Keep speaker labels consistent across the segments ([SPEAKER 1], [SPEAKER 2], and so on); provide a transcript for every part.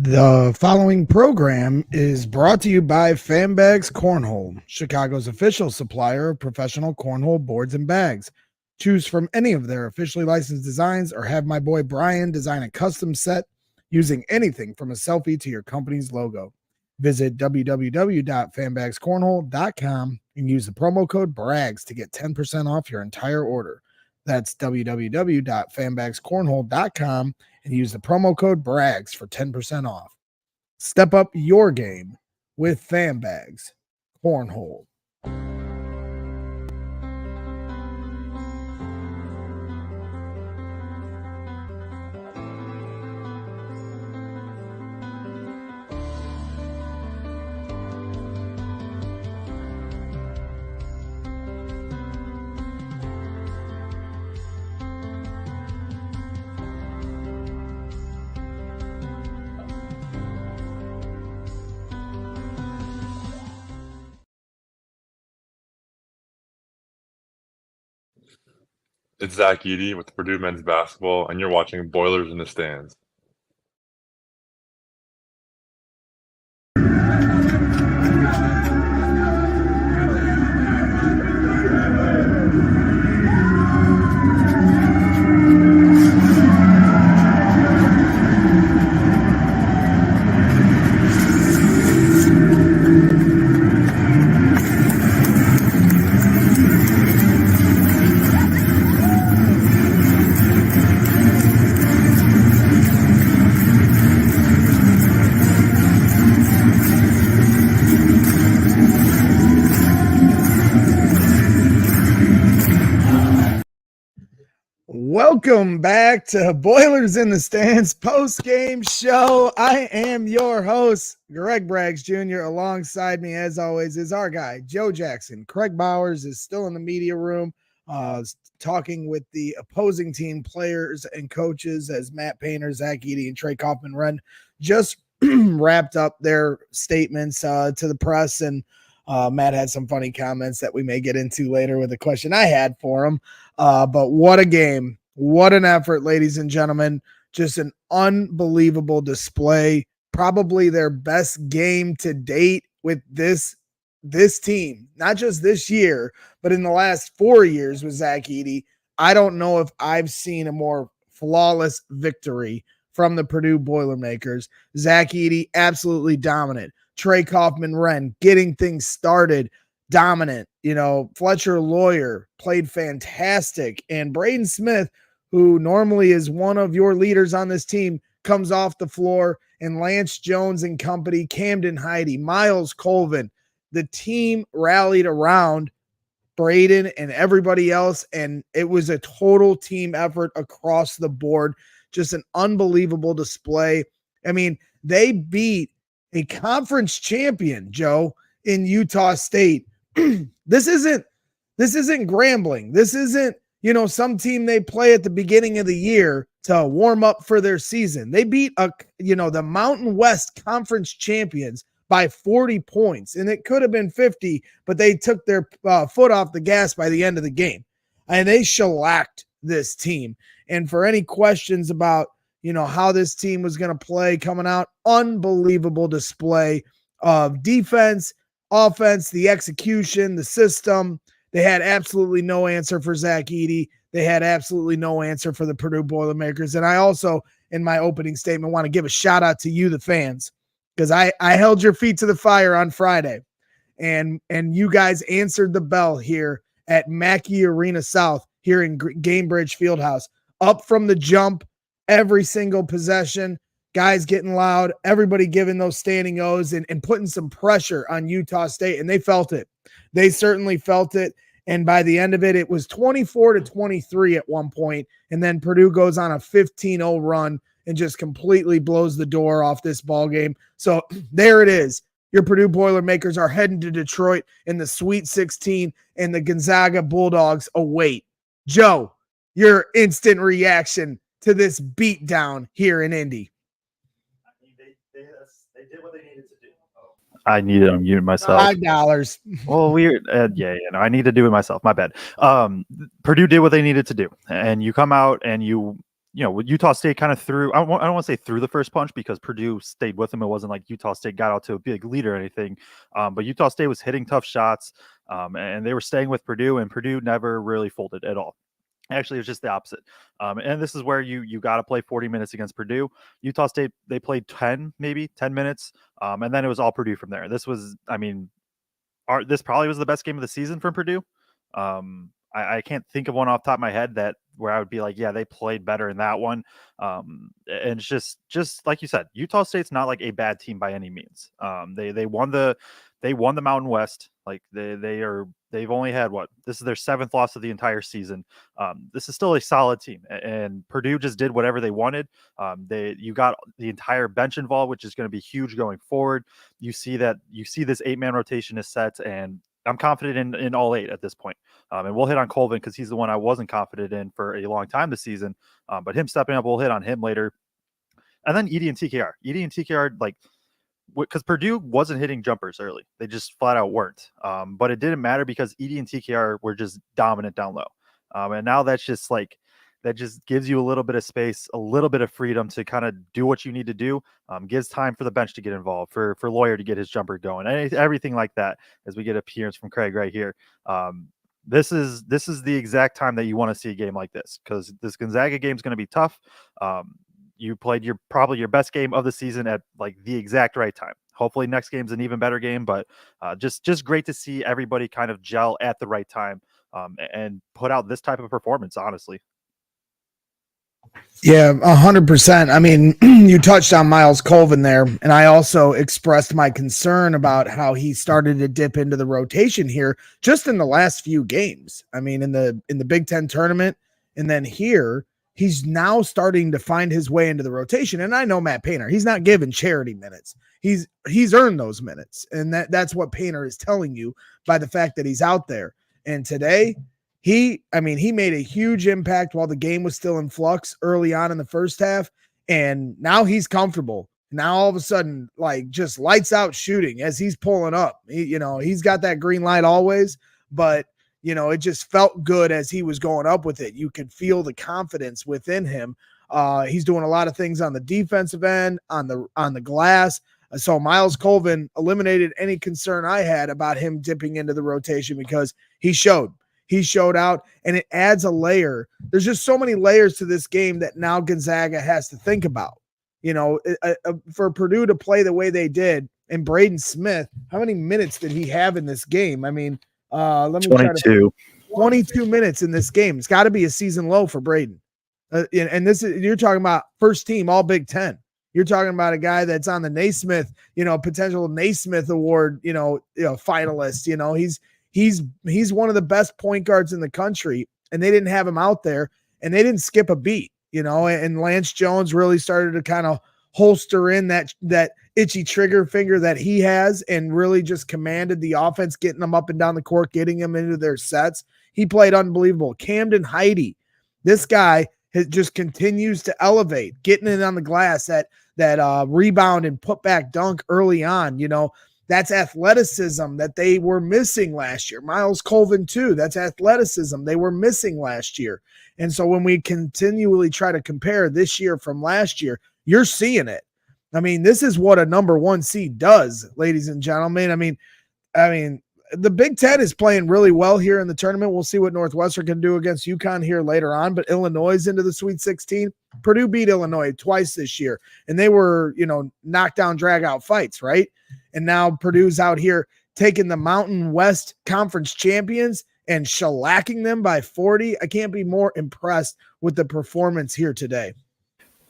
[SPEAKER 1] The following program is brought to you by Fanbags Cornhole, Chicago's official supplier of professional cornhole boards and bags. Choose from any of their officially licensed designs or have my boy Brian design a custom set using anything from a selfie to your company's logo. Visit www.fanbagscornhole.com and use the promo code BRAGS to get 10% off your entire order. That's www.fanbagscornhole.com and use the promo code BRAGS for 10% off. Step up your game with Fanbags Cornhole.
[SPEAKER 2] It's Zach Eady with Purdue men's basketball, and you're watching Boilers in the Stands.
[SPEAKER 1] Welcome back to Boilers in the Stands post-game show. I am your host, Kraig Bowers Jr. Alongside me, as always, is our guy, Joe Jackson. Kraig Bowers is still in the media room talking with the opposing team players and coaches as Matt Painter, Zach Eady, and Trey Kaufman-Renn just wrapped up their statements to the press, and Matt had some funny comments that we may get into later with a question I had for him. But what a game. What an effort, ladies and gentlemen. Just an unbelievable display. Probably their best game to date with this team. Not just this year, but in the last 4 years with Zach Eady. I don't know if I've seen a more flawless victory from the Purdue Boilermakers. Zach Eady, absolutely dominant. Trey Kaufman-Renn getting things started, dominant. You know, Fletcher Lawyer played fantastic. And Braden Smith, who normally is one of your leaders on this team, comes off the floor. And Lance Jones and company, Camden Heide, Miles Colvin, the team rallied around Braden and everybody else. And it was a total team effort across the board. Just an unbelievable display. I mean, they beat a conference champion, Joe, in Utah State. This isn't Grambling. This isn't, some team they play at the beginning of the year to warm up for their season. They beat the Mountain West Conference champions by 40 points, and it could have been 50, but they took their foot off the gas by the end of the game, and they shellacked this team. And for any questions about how this team was going to play coming out, unbelievable display of defense, offense, the execution, the system. They had absolutely no answer for Zach Eady. They had absolutely no answer for the Purdue Boilermakers. And I also, in my opening statement, want to give a shout out to you, the fans, because I held your feet to the fire on Friday, and you guys answered the bell here at Mackey Arena South here in Gamebridge Fieldhouse. Up from the jump, every single possession, guys getting loud, everybody giving those standing O's and putting some pressure on Utah State, and they felt it. They certainly felt it, and by the end of it, it was 24-23 at one point, and then Purdue goes on a 15-0 run and just completely blows the door off this ball game. So there it is. Your Purdue Boilermakers are heading to Detroit in the Sweet 16, and the Gonzaga Bulldogs await. Joe, your instant reaction to this beatdown here in Indy.
[SPEAKER 3] They did what they needed to do.
[SPEAKER 4] I need to unmute myself.
[SPEAKER 1] $5.
[SPEAKER 4] Well, weird. I need to do it myself. My bad. Purdue did what they needed to do, and you come out and you with Utah State kind of threw, I don't want to say threw the first punch because Purdue stayed with them. It wasn't like Utah State got out to a big lead or anything. But Utah State was hitting tough shots, and they were staying with Purdue, and Purdue never really folded at all. Actually, it was just the opposite. And this is where you got to play 40 minutes against Purdue. Utah State, they played 10 minutes, and then it was all Purdue from there. This was, this probably was the best game of the season from Purdue. I can't think of one off the top of my head where I would be like, yeah, they played better in that one. And it's just like you said, Utah State's not like a bad team by any means. They won the Mountain West. Like they've only had this is their 7th loss of the entire season. This is still a solid team, and Purdue just did whatever they wanted. You got the entire bench involved, which is going to be huge going forward. You see this 8-man rotation is set, and I'm confident in all 8 at this point. And we'll hit on Colvin because he's the one I wasn't confident in for a long time this season. But him stepping up, we'll hit on him later. And then Edey and TKR, like, because Purdue wasn't hitting jumpers early. They just flat out weren't. But it didn't matter because Edey and TKR were just dominant down low. And now that just gives you a little bit of space, a little bit of freedom to kind of do what you need to do. Gives time for the bench to get involved, for Lawyer to get his jumper going, and everything like that. As we get appearance from Kraig right here, this is the exact time that you want to see a game like this, because this Gonzaga game is going to be tough. You played probably your best game of the season at like the exact right time. Hopefully next game's an even better game, but just great to see everybody kind of gel at the right time and put out this type of performance, honestly.
[SPEAKER 1] Yeah, 100%. I mean, you touched on Miles Colvin there, and I also expressed my concern about how he started to dip into the rotation here just in the last few games. I mean, in the Big Ten tournament, and then here, he's now starting to find his way into the rotation. And I know Matt Painter, he's not given charity minutes. He's earned those minutes, and that's what Painter is telling you by the fact that he's out there. And today, he made a huge impact while the game was still in flux early on in the first half, and now he's comfortable. Now all of a sudden, like, just lights out shooting as he's pulling up. He's got that green light always, but it just felt good as he was going up with it. You could feel the confidence within him. He's doing a lot of things on the defensive end, on the glass. So Miles Colvin eliminated any concern I had about him dipping into the rotation because he showed out, and it adds a layer. There's just so many layers to this game that now Gonzaga has to think about. For Purdue to play the way they did, and Braden Smith, how many minutes did he have in this game? I mean, let me
[SPEAKER 4] 22.
[SPEAKER 1] 22 minutes in this game. It's got to be a season low for Braden. And you're talking about first team All Big Ten. You're talking about a guy that's on the Naismith, potential Naismith Award, finalist. He's one of the best point guards in the country, and they didn't have him out there, and they didn't skip a beat, and Lance Jones really started to kind of holster in that itchy trigger finger that he has, and really just commanded the offense, getting them up and down the court, getting them into their sets. He played unbelievable. Camden Heide, this guy just continues to elevate, getting it on the glass, that rebound and put back dunk early on. That's athleticism that they were missing last year. Miles Colvin too. That's athleticism they were missing last year. And so when we continually try to compare this year from last year, you're seeing it. I mean, this is what a number 1 seed does, ladies and gentlemen. I mean, the Big Ten is playing really well here in the tournament. We'll see what Northwestern can do against UConn here later on, but Illinois is into the Sweet 16. Purdue beat Illinois twice this year, and they were, knockdown, drag-out fights, right? And now Purdue's out here taking the Mountain West Conference champions and shellacking them by 40. I can't be more impressed with the performance here today.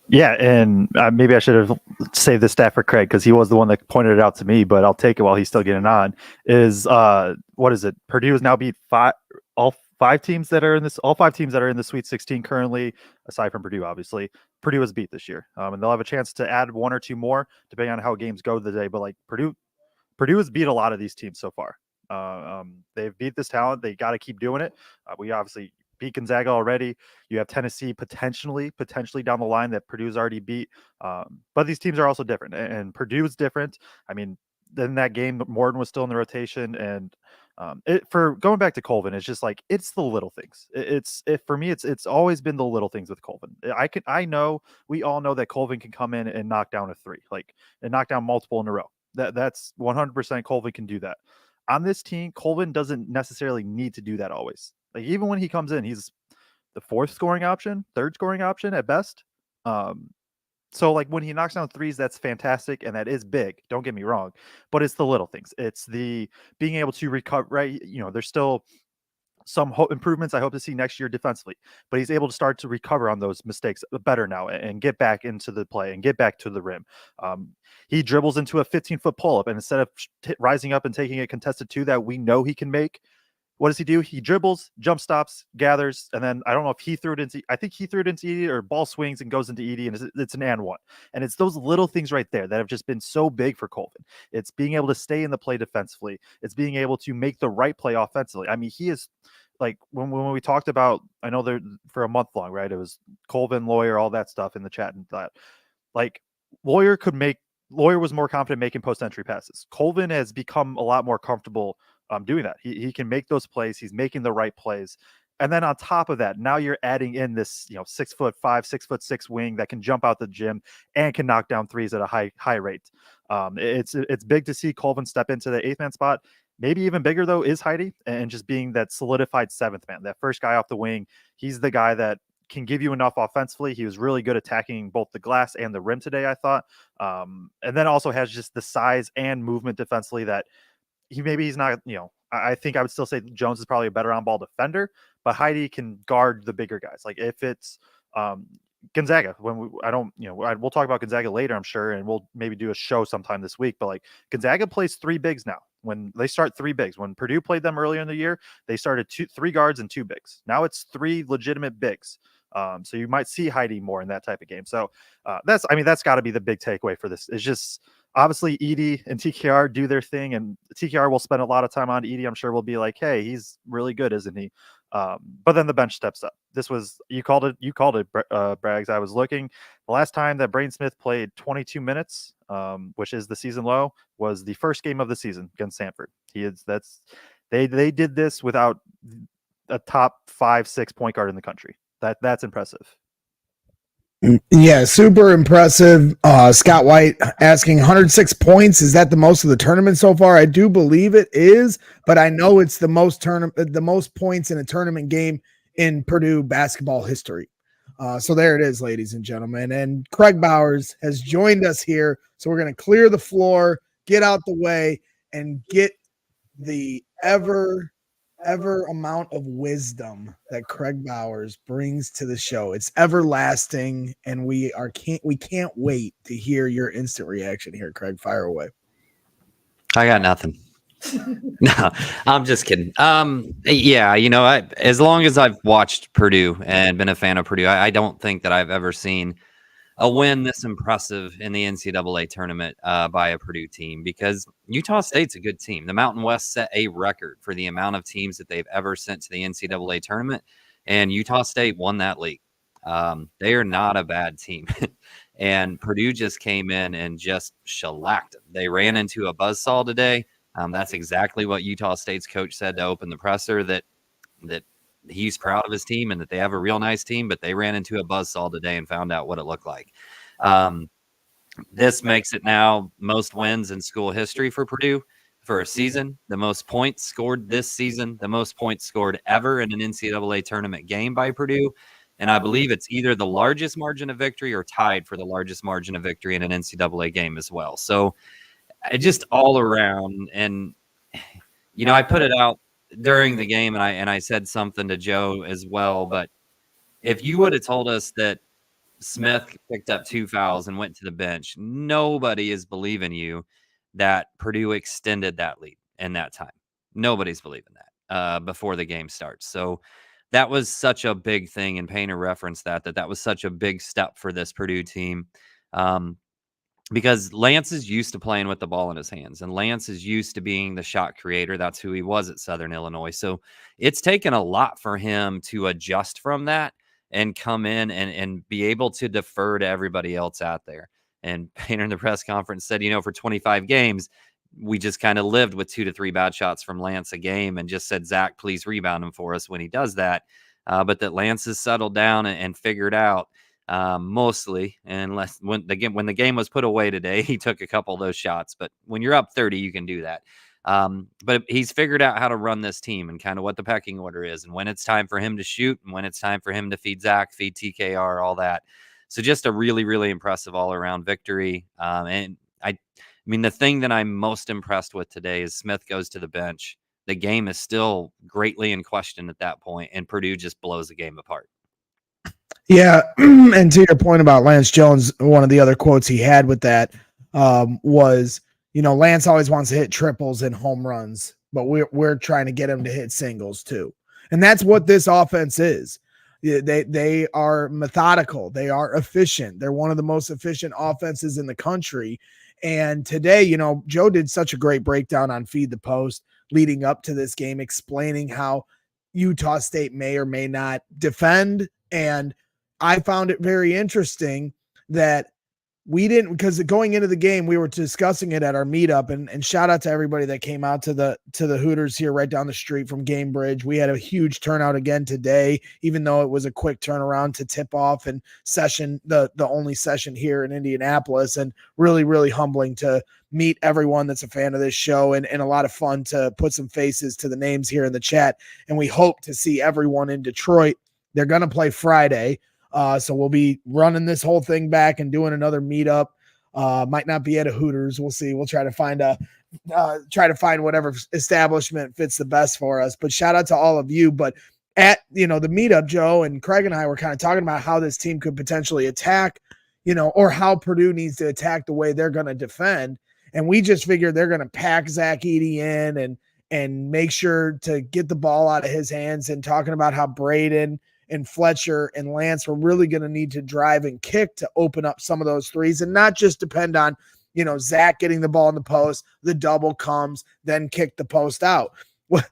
[SPEAKER 4] Yeah, and maybe I should have saved this stat for Kraig because he was the one that pointed it out to me, but I'll take it while he's still getting on. What is it? Purdue has now beat all five teams that are in the Sweet 16 currently, aside from Purdue, obviously. Purdue has beat this year, and they'll have a chance to add 1 or 2 more depending on how games go today. But like Purdue has beat a lot of these teams so far. They've beat this talent. They got to keep doing it. We obviously beat Gonzaga already. You have Tennessee potentially down the line that Purdue's already beat. But these teams are also different, and Purdue's different. I mean, in that game, Morton was still in the rotation, and For going back to Colvin, it's just like it's the little things. For me, it's always been the little things with Colvin. I know we all know that Colvin can come in and knock down a three, like and knock down multiple in a row. That's 100% Colvin can do that. On this team, Colvin doesn't necessarily need to do that always. Like even when he comes in, he's the fourth scoring option, third scoring option at best. So like when he knocks down threes, that's fantastic and that is big. Don't get me wrong, but it's the little things. It's the being able to recover. Right, there's still some improvements I hope to see next year defensively, but he's able to start to recover on those mistakes better now and get back into the play and get back to the rim. He dribbles into a 15-foot pull-up, and instead of rising up and taking a contested two that we know he can make, what does he do? He dribbles, jump stops, gathers, and then I don't know if he threw it into, I think he threw it into Edie, or ball swings and goes into Edie, and it's an and one. And it's those little things right there that have just been so big for Colvin. It's being able to stay in the play defensively. It's being able to make the right play offensively. I mean, he is like when we talked about, I know there for a month long, right? It was Colvin, Lawyer, all that stuff in the chat, and that like Lawyer was more confident making post-entry passes. Colvin has become a lot more comfortable doing that. He can make those plays. He's making the right plays. And then on top of that, now you're adding in this, 6'5", 6'6" wing that can jump out the gym and can knock down threes at a high rate. It's big to see Colvin step into the 8th man spot. Maybe even bigger though is Heidi, and just being that solidified 7th man, that first guy off the wing. He's the guy that can give you enough offensively. He was really good attacking both the glass and the rim today, I thought. And then also has just the size and movement defensively that he's not, I think I would still say Jones is probably a better on-ball defender, but Heidi can guard the bigger guys. Like if it's Gonzaga, we'll talk about Gonzaga later, I'm sure, and we'll maybe do a show sometime this week, but like Gonzaga plays 3 bigs now. When they start 3 bigs, when Purdue played them earlier in the year, they started 3 guards and 2 bigs. Now it's 3 legitimate bigs. So you might see Heidi more in that type of game. So that's got to be the big takeaway for this. It's just obviously Edie and TKR do their thing, and TKR will spend a lot of time on Edie. I'm sure we'll be like, hey, he's really good, isn't he? But then the bench steps up. This was, you called it, Braggs. I was looking. The last time that Braden Smith played 22 minutes, which is the season low, was the first game of the season against Sanford. They did this without a top 5-6 point guard in the country. That's impressive.
[SPEAKER 1] Yeah, super impressive. Scott White asking 106 points. Is that the most of the tournament so far? I do believe it is, but I know it's the most points in a tournament game in Purdue basketball history. So there it is, ladies and gentlemen. And Kraig Bowers has joined us here. So we're going to clear the floor, get out the way, and get the ever amount of wisdom that Kraig Bowers brings to the show. It's everlasting, and we can't wait to hear your instant reaction here. Kraig, fire away.
[SPEAKER 3] I got nothing. No, I'm just kidding. Yeah, as long as I've watched Purdue and been a fan of Purdue, I don't think that I've ever seen a win this impressive in the NCAA tournament by a Purdue team, because Utah State's a good team. The Mountain West set a record for the amount of teams that they've ever sent to the NCAA tournament, and Utah State won that league. They are not a bad team. And Purdue just came in and just shellacked them. They ran into a buzzsaw today. That's exactly what Utah State's coach said to open the presser, that he's proud of his team and that they have a real nice team, but they ran into a buzzsaw today and found out what it looked like. This makes it now most wins in school history for Purdue for a season, the most points scored this season, the most points scored ever in an NCAA tournament game by Purdue. And I believe it's either the largest margin of victory or tied for the largest margin of victory in an NCAA game as well. So just all around. And, I put it out during the game, and I said something to Joe as well. But if you would have told us that Smith picked up 2 fouls and went to the bench, nobody is believing you that Purdue extended that lead in that time. Nobody's believing that before the game starts. So that was such a big thing, and Painter referenced that was such a big step for this Purdue team. Because Lance is used to playing with the ball in his hands, and Lance is used to being the shot creator. That's who he was at Southern Illinois. So it's taken a lot for him to adjust from that and come in and be able to defer to everybody else out there. And Painter in the press conference said, for 25 games, we just kind of lived with 2 to 3 bad shots from Lance a game and just said, Zach, please rebound him for us when he does that. But that Lance has settled down and figured out mostly, unless when the game was put away today, he took a couple of those shots. But when you're up 30, you can do that. But he's figured out how to run this team and kind of what the pecking order is and when it's time for him to shoot and when it's time for him to feed Zach, feed TKR, all that. So just a really, really impressive all-around victory. And I mean, the thing that I'm most impressed with today is Smith goes to the bench. The game is still greatly in question at that point, and Purdue just blows the game apart.
[SPEAKER 1] Yeah, and to your point about Lance Jones, one of the other quotes he had with that was, Lance always wants to hit triples and home runs, but we're trying to get him to hit singles too. And that's what this offense is. They are methodical. They are efficient. They're one of the most efficient offenses in the country. And today, Joe did such a great breakdown on Feed the Post leading up to this game, explaining how Utah State may or may not defend. And I found it very interesting that we didn't, because going into the game, we were discussing it at our meetup, and shout out to everybody that came out to the Hooters here right down the street from Gamebridge. We had a huge turnout again today, even though it was a quick turnaround to tip off and session, the only session here in Indianapolis, and really, really humbling to meet everyone that's a fan of this show, and a lot of fun to put some faces to the names here in the chat. And we hope to see everyone in Detroit. They're going to play Friday. So we'll be running this whole thing back and doing another meetup. Might not be at a Hooters. We'll see. We'll try to find whatever establishment fits the best for us. But shout out to all of you. But at the meetup, Joe and Kraig and I were kind of talking about how this team could potentially attack, or how Purdue needs to attack the way they're going to defend. And we just figured they're going to pack Zach Edey in and make sure to get the ball out of his hands, and talking about how Braden and Fletcher and Lance were really going to need to drive and kick to open up some of those threes, and not just depend on, Zach getting the ball in the post, the double comes, then kick the post out. Well,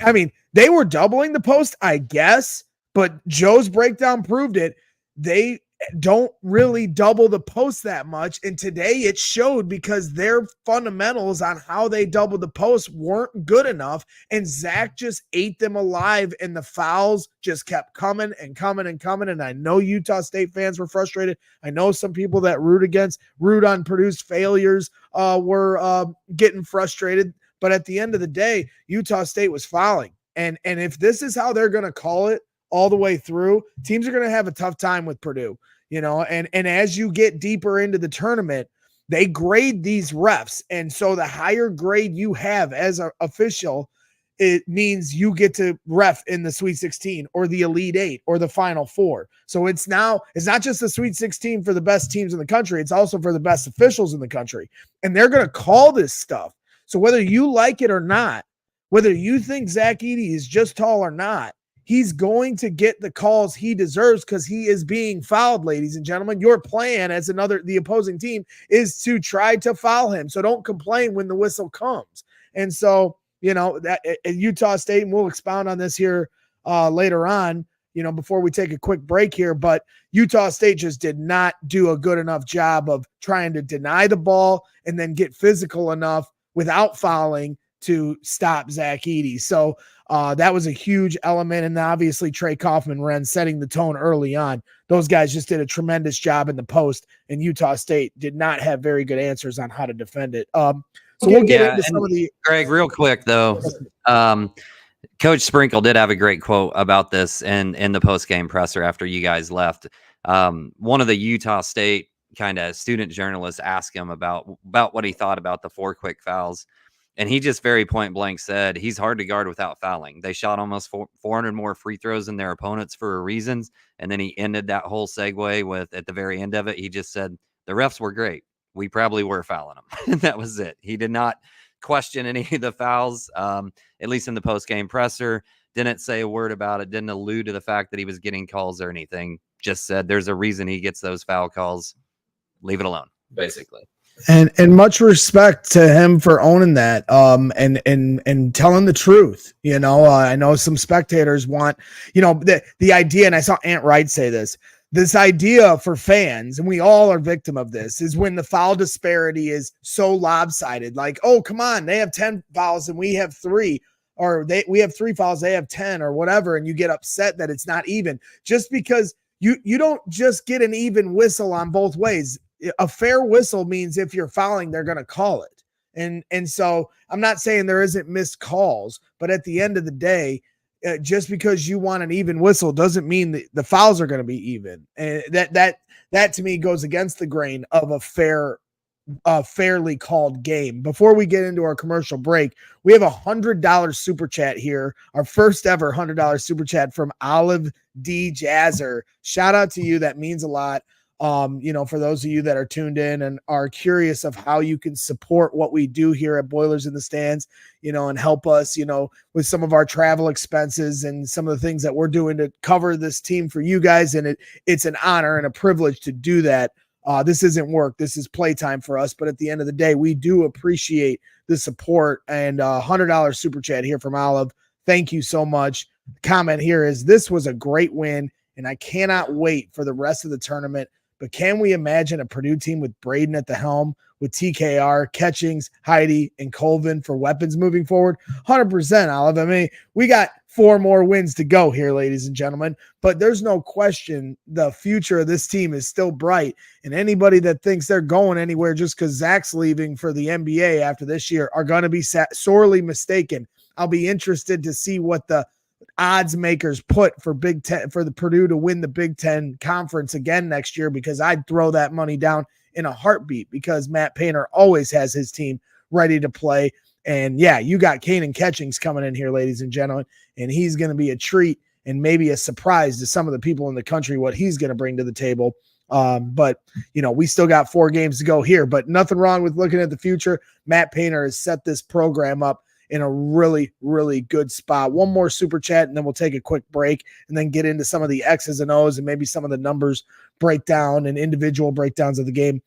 [SPEAKER 1] I mean, they were doubling the post, I guess, but Joe's breakdown proved it. They don't really double the post that much. And today it showed, because their fundamentals on how they doubled the post weren't good enough. And Zach just ate them alive, and the fouls just kept coming and coming and coming. And I know Utah State fans were frustrated. I know some people that root on Purdue's failures were getting frustrated. But at the end of the day, Utah State was fouling. And if this is how they're going to call it all the way through, teams are going to have a tough time with Purdue, and as you get deeper into the tournament, they grade these refs. And so the higher grade you have as an official, it means you get to ref in the Sweet 16 or the Elite 8 or the Final Four. So it's not just the Sweet 16 for the best teams in the country. It's also for the best officials in the country. And they're going to call this stuff. So whether you like it or not, whether you think Zach Edey is just tall or not, he's going to get the calls he deserves, because he is being fouled, ladies and gentlemen. Your plan as the opposing team is to try to foul him. So don't complain when the whistle comes. And so, that at Utah State, and we'll expound on this here later on, before we take a quick break here, but Utah State just did not do a good enough job of trying to deny the ball and then get physical enough without fouling to stop Zach Edey. So that was a huge element. And obviously Trey Kaufman-Renn setting the tone early on. Those guys just did a tremendous job in the post, and Utah State did not have very good answers on how to defend it. So we'll get into some of the—
[SPEAKER 3] Greg, real quick though, Coach Sprinkle did have a great quote about this in the post-game presser after you guys left. One of the Utah State kind of student journalists asked him about what he thought about the 4 quick fouls. And he just very point blank said he's hard to guard without fouling. They shot almost 400 more free throws than their opponents for reasons. And then he ended that whole segue with, at the very end of it, he just said, the refs were great. We probably were fouling them. And that was it. He did not question any of the fouls, at least in the post-game presser. Didn't say a word about it. Didn't allude to the fact that he was getting calls or anything. Just said there's a reason he gets those foul calls. Leave it alone, basically.
[SPEAKER 1] And much respect to him for owning that, and telling the truth. I know some spectators want, the idea, and I saw Ant Wright say this, this idea for fans, and we all are victim of this, is when the foul disparity is so lopsided. Like, oh, come on, they have 10 fouls and we have 3, or we have 3 fouls, they have 10 or whatever, and you get upset that it's not even. Just because you don't just get an even whistle on both ways. A fair whistle means if you're fouling, they're going to call it. And so I'm not saying there isn't missed calls, but at the end of the day, just because you want an even whistle doesn't mean that the fouls are going to be even. And that to me goes against the grain of a fairly called game. Before we get into our commercial break, we have $100 super chat here, our first ever $100 super chat from Olive D. Jazzer. Shout out to you. That means a lot. For those of you that are tuned in and are curious of how you can support what we do here at Boilers in the Stands, and help us, with some of our travel expenses and some of the things that we're doing to cover this team for you guys. And it's an honor and a privilege to do that. This isn't work. This is playtime for us. But at the end of the day, we do appreciate the support, and $100 super chat here from Olive. Thank you so much. The comment here is, this was a great win, and I cannot wait for the rest of the tournament. But can we imagine a Purdue team with Braden at the helm, with TKR, Catchings, Heidi, and Colvin for weapons moving forward? 100%, Olive. I mean, we got 4 more wins to go here, ladies and gentlemen. But there's no question the future of this team is still bright. And anybody that thinks they're going anywhere just because Zach's leaving for the NBA after this year are going to be sorely mistaken. I'll be interested to see what the odds makers put for Big Ten, for the Purdue to win the Big Ten conference again next year, because I'd throw that money down in a heartbeat, because Matt Painter always has his team ready to play. And yeah, you got Kanan Catchings coming in here, ladies and gentlemen, and he's going to be a treat and maybe a surprise to some of the people in the country, what he's going to bring to the table. But we still got 4 games to go here, but nothing wrong with looking at the future. Matt Painter has set this program up in a really, really good spot. One more super chat, and then we'll take a quick break and then get into some of the X's and O's and maybe some of the numbers breakdown and individual breakdowns of the game.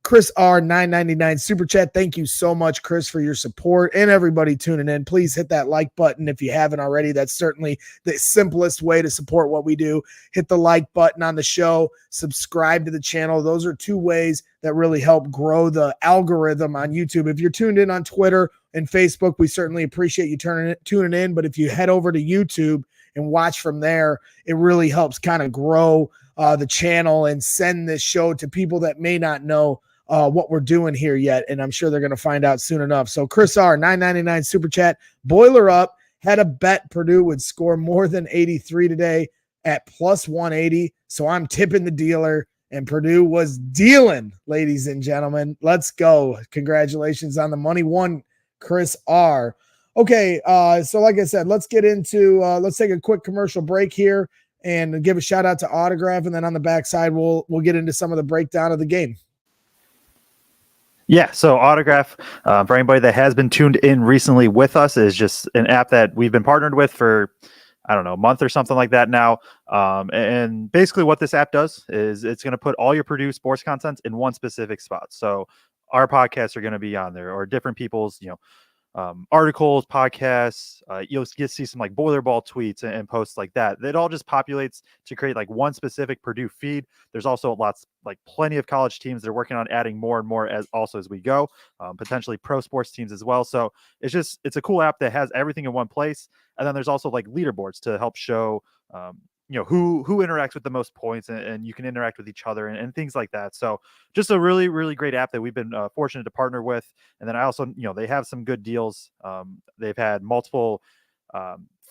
[SPEAKER 1] Chris R, $9.99 super chat. Thank you so much, Chris, for your support, and everybody tuning in. Please hit that like button if you haven't already. That's certainly the simplest way to support what we do. Hit the like button on the show, subscribe to the channel. Those are 2 ways that really help grow the algorithm on YouTube. If you're tuned in on Twitter and Facebook, we certainly appreciate you tuning in. But if you head over to YouTube and watch from there, it really helps kind of grow the channel and send this show to people that may not know what we're doing here yet. And I'm sure they're going to find out soon enough. So Chris R, $9.99 super chat. Boiler up. Had a bet Purdue would score more than 83 today at plus 180. So I'm tipping the dealer, and Purdue was dealing, ladies and gentlemen. Let's go. Congratulations on the money won, Chris R. Okay, so like I said, let's get into let's take a quick commercial break here and give a shout out to Autograph, and then on the backside we'll get into some of the breakdown of the game.
[SPEAKER 4] Yeah, so Autograph, for anybody that has been tuned in recently with us, is just an app that we've been partnered with for, I don't know, a month or something like that now. And basically what this app does is it's going to put all your Purdue sports content in one specific spot. So our podcasts are going to be on there, or different people's, articles, podcasts. You'll get to see some like Boiler Ball tweets and posts like that. It all just populates to create like one specific Purdue feed. There's also plenty of college teams that are working on adding more and more as we go, potentially pro sports teams as well. So it's a cool app that has everything in one place. And then there's also like leaderboards to help show, who interacts with the most points, and you can interact with each other and things like that. So just a really, really great app that we've been fortunate to partner with. And then I also, they have some good deals. They've had multiple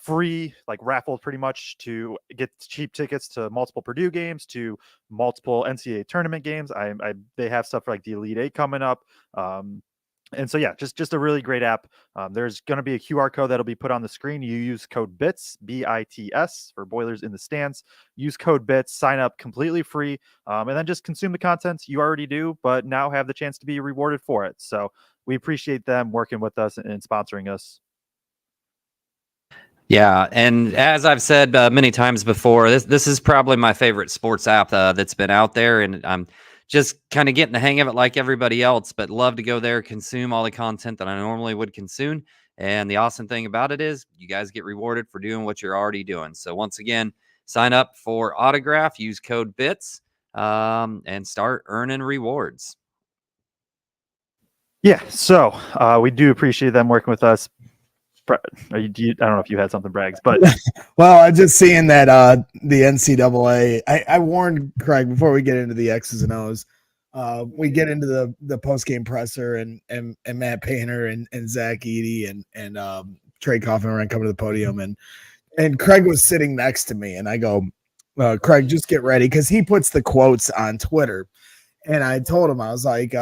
[SPEAKER 4] free raffles pretty much to get cheap tickets to multiple Purdue games, to multiple NCAA tournament games. They have stuff like the Elite Eight coming up. And so, yeah, just a really great app. There's going to be a QR code that'll be put on the screen. You use code BITS, BITS, for Boilers in the Stands. Use code BITS, sign up completely free, and then just consume the content you already do, but now have the chance to be rewarded for it. So we appreciate them working with us and sponsoring us.
[SPEAKER 3] Yeah, and as I've said many times before, this is probably my favorite sports app that's been out there, and I'm just kind of getting the hang of it like everybody else, but love to go there, consume all the content that I normally would consume. And the awesome thing about it is you guys get rewarded for doing what you're already doing. So once again, Sign up for autograph, use code BITS, and start earning rewards.
[SPEAKER 4] Yeah, so we do appreciate them working with us. I don't know if you had something, Braggs, but
[SPEAKER 1] well, I'm just seeing that the NCAA. I warned Kraig before we get into the X's and O's. We get into the post game presser and Matt Painter and Zach Edey and Kaufman-Renn coming to the podium and Kraig was sitting next to me and I go, Kraig, just get ready because he puts the quotes on Twitter. And I told him, I was like,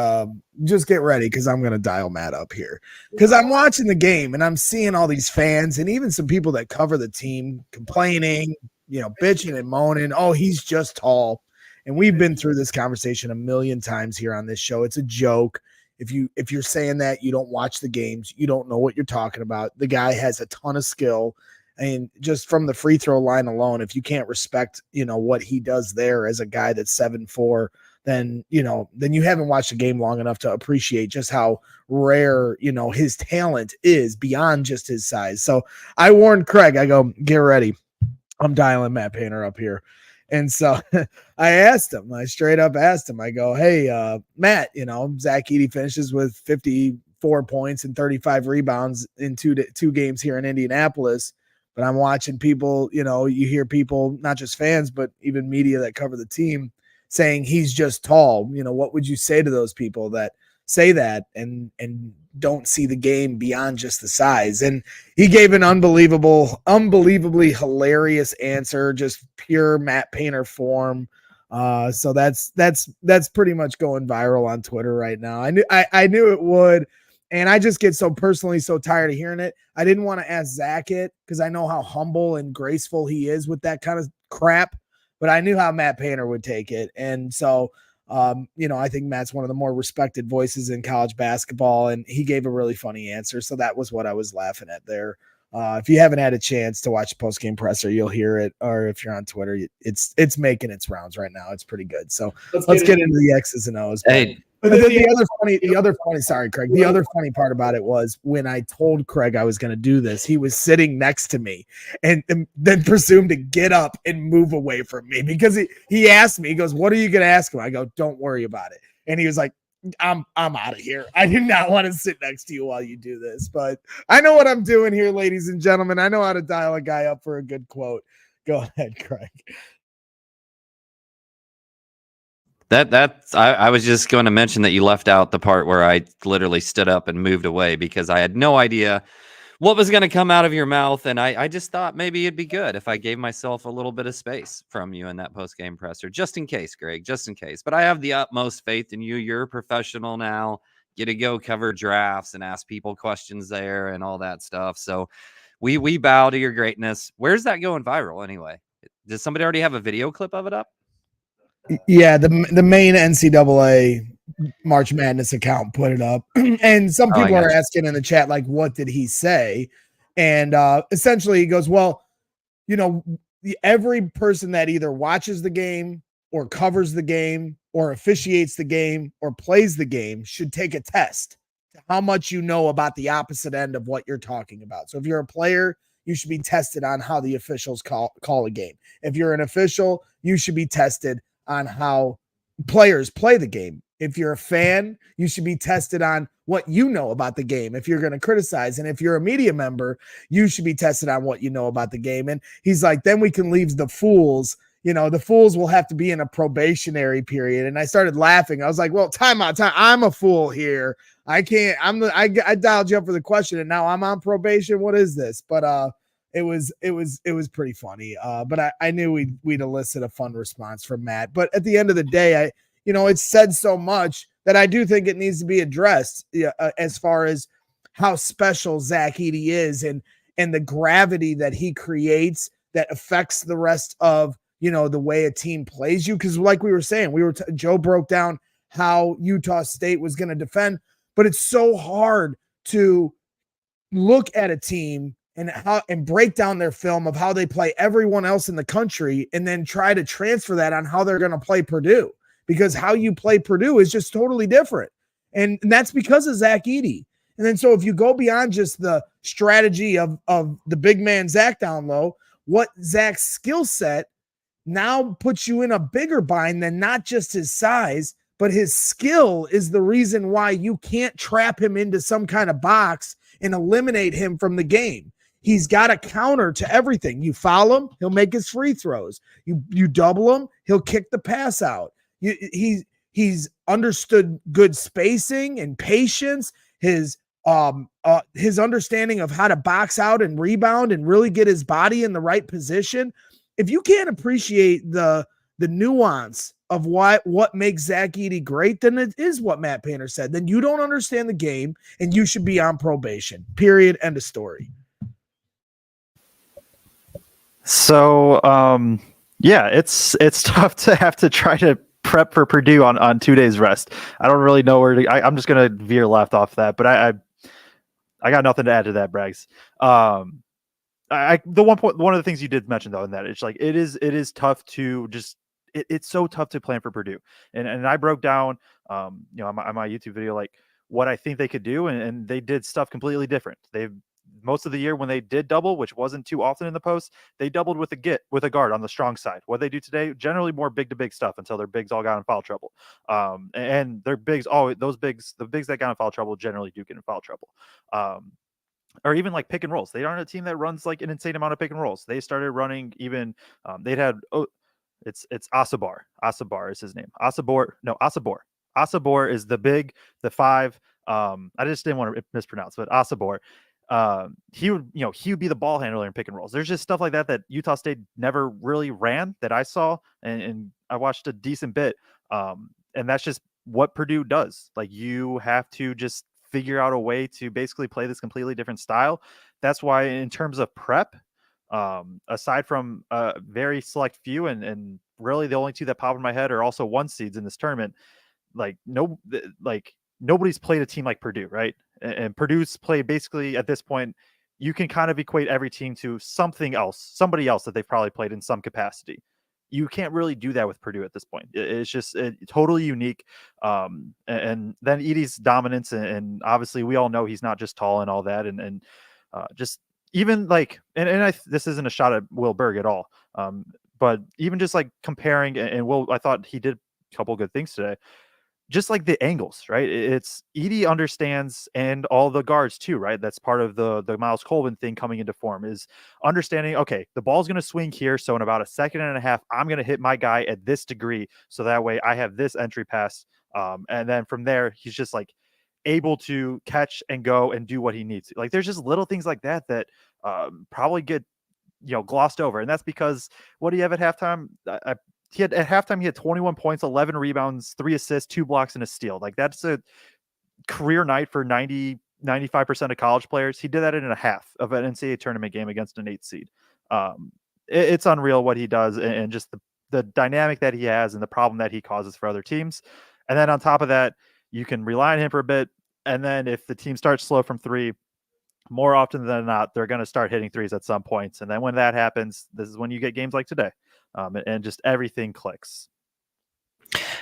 [SPEAKER 1] just get ready because I'm going to dial Matt up here. Because I'm watching the game and I'm seeing all these fans and even some people that cover the team complaining, bitching and moaning. Oh, he's just tall. And we've been through this conversation a million times here on this show. It's a joke. If you're saying that, you don't watch the games. You don't know what you're talking about. The guy has a ton of skill. And just from the free throw line alone, if you can't respect, what he does there as a guy that's 7'4", then you haven't watched the game long enough to appreciate just how rare, his talent is beyond just his size. So I warned Kraig, I go, get ready. I'm dialing Matt Painter up here. And so I straight up asked him, I go, hey, Matt, Zach Edey finishes with 54 points and 35 rebounds in two games here in Indianapolis. But I'm watching people, you hear people, not just fans, but even media that cover the team saying he's just tall. What would you say to those people that say that and don't see the game beyond just the size? And he gave an unbelievably hilarious answer, just pure Matt Painter form. So that's pretty much going viral on Twitter right now. I knew it would. And I just get so tired of hearing it. I didn't want to ask Zach it because I know how humble and graceful he is with that kind of crap. But I knew how Matt Painter would take it. And so, I think Matt's one of the more respected voices in college basketball, and he gave a really funny answer. So that was what I was laughing at there. If you haven't had a chance to watch the post-game presser, you'll hear it. Or if you're on Twitter, it's making its rounds right now. It's pretty good. So let's get into the X's and O's.
[SPEAKER 3] Hey.
[SPEAKER 1] But the other funny part about it was when I told Kraig I was going to do this, he was sitting next to me and then presumed to get up and move away from me because he asked me, he goes, what are you going to ask him? I go, don't worry about it. And he was like, I'm out of here. I do not want to sit next to you while you do this, but I know what I'm doing here, ladies and gentlemen. I know how to dial a guy up for a good quote. Go ahead, Kraig.
[SPEAKER 3] I was just going to mention that you left out the part where I literally stood up and moved away because I had no idea what was going to come out of your mouth. And I just thought maybe it'd be good if I gave myself a little bit of space from you in that post-game presser, just in case, Greg, just in case. But I have the utmost faith in you. You're a professional now. Get to go cover drafts and ask people questions there and all that stuff. So we bow to your greatness. Where's that going viral anyway? Does somebody already have a video clip of it up?
[SPEAKER 1] Yeah, the main NCAA March Madness account put it up. And some people are asking in the chat, like, what did he say? And essentially he goes, well, every person that either watches the game or covers the game or officiates the game or plays the game should take a test to how much you know about the opposite end of what you're talking about. So if you're a player, you should be tested on how the officials call a game. If you're an official, you should be tested on how players play the game. If you're a fan, you should be tested on what you know about the game. If you're going to criticize, and if you're a media member, you should be tested on what you know about the game. And he's like, then we can leave the fools. The fools will have to be in a probationary period. And I started laughing. I was like, well, time out. I'm a fool here. I can't, I dialed you up for the question and now I'm on probation. What is this? But, it was pretty funny. But I knew we'd elicit a fun response from Matt. But at the end of the day, it's said so much that I do think it needs to be addressed as far as how special Zach Edey is and the gravity that he creates that affects the rest of, the way a team plays you. Because like we were saying, Joe broke down how Utah State was going to defend, but it's so hard to look at a team and break down their film of how they play everyone else in the country and then try to transfer that on how they're going to play Purdue, because how you play Purdue is just totally different. And that's because of Zach Edey. And then so if you go beyond just the strategy of the big man Zach down low, what Zach's skill set now puts you in a bigger bind than not just his size, but his skill is the reason why you can't trap him into some kind of box and eliminate him from the game. He's got a counter to everything. You foul him, he'll make his free throws. You double him, he'll kick the pass out. He's understood good spacing and patience. His understanding of how to box out and rebound and really get his body in the right position. If you can't appreciate the nuance of what makes Zach Edey great, then it is what Matt Painter said. Then you don't understand the game and you should be on probation. Period. End of story.
[SPEAKER 4] So, yeah, it's tough to have to try to prep for Purdue on 2 days rest. I don't really know where to. I'm just gonna veer left off that, but I got nothing to add to that, Braggs. One of the things you did mention though in that, it's like it is tough to just it's so tough to plan for Purdue, and I broke down on my YouTube video like what I think they could do, and they did stuff completely different. They've most of the year when they did double, which wasn't too often in the post, they doubled with a guard on the strong side. What they do today, generally more big to big stuff until their bigs all got in foul trouble. And their bigs, the bigs that got in foul trouble generally do get in foul trouble. Or even like pick and rolls. They aren't a team that runs like an insane amount of pick and rolls. They started running even, it's Asabar. Asabar is his name. Asabor is the big, the 5. I just didn't want to mispronounce, but Asabor. He would be the ball handler in pick and rolls. There's just stuff like that Utah State never really ran that I saw, and I watched a decent bit. And that's just what Purdue does. Like, you have to just figure out a way to basically play this completely different style. That's why in terms of prep, aside from a very select few, and really the only 2 that pop in my head are also 1 seeds in this tournament. Nobody's played a team like Purdue, right? And Purdue's play basically at this point, you can kind of equate every team to somebody else that they've probably played in some capacity. You can't really do that with Purdue at this point. It's just totally unique. And then Edey's dominance, and obviously we all know he's not just tall and all that, and just even like, this isn't a shot at Will Berg at all. But even just like comparing, and Will, I thought he did a couple good things today. Just like the angles, right? It's Edey understands, and all the guards too, right? That's part of the Miles Colvin thing coming into form, is understanding, okay, the ball's going to swing here. So in about a second and a half, I'm going to hit my guy at this degree. So that way I have this entry pass. And then from there, he's just like able to catch and go and do what he needs to. Like, there's just little things like that probably get, glossed over. And that's because what do you have at halftime? At halftime, he had 21 points, 11 rebounds, 3 assists, 2 blocks, and a steal. Like, that's a career night for 95% of college players. He did that in a half of an NCAA tournament game against an 8 seed. It's unreal what he does, and just the dynamic that he has and the problem that he causes for other teams. And then on top of that, you can rely on him for a bit. And then if the team starts slow from 3, more often than not, they're going to start hitting 3s at some points. And then when that happens, this is when you get games like today. And just everything clicks.